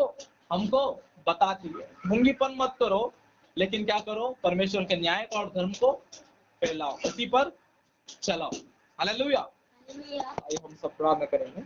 हमको बताती है। ढोंगीपन मत करो, लेकिन क्या करो? परमेश्वर के न्याय और धर्म को फैलाओ, उसी पर चलाओ। हालेलुया। आइए हम सब प्रार्थना करेंगे।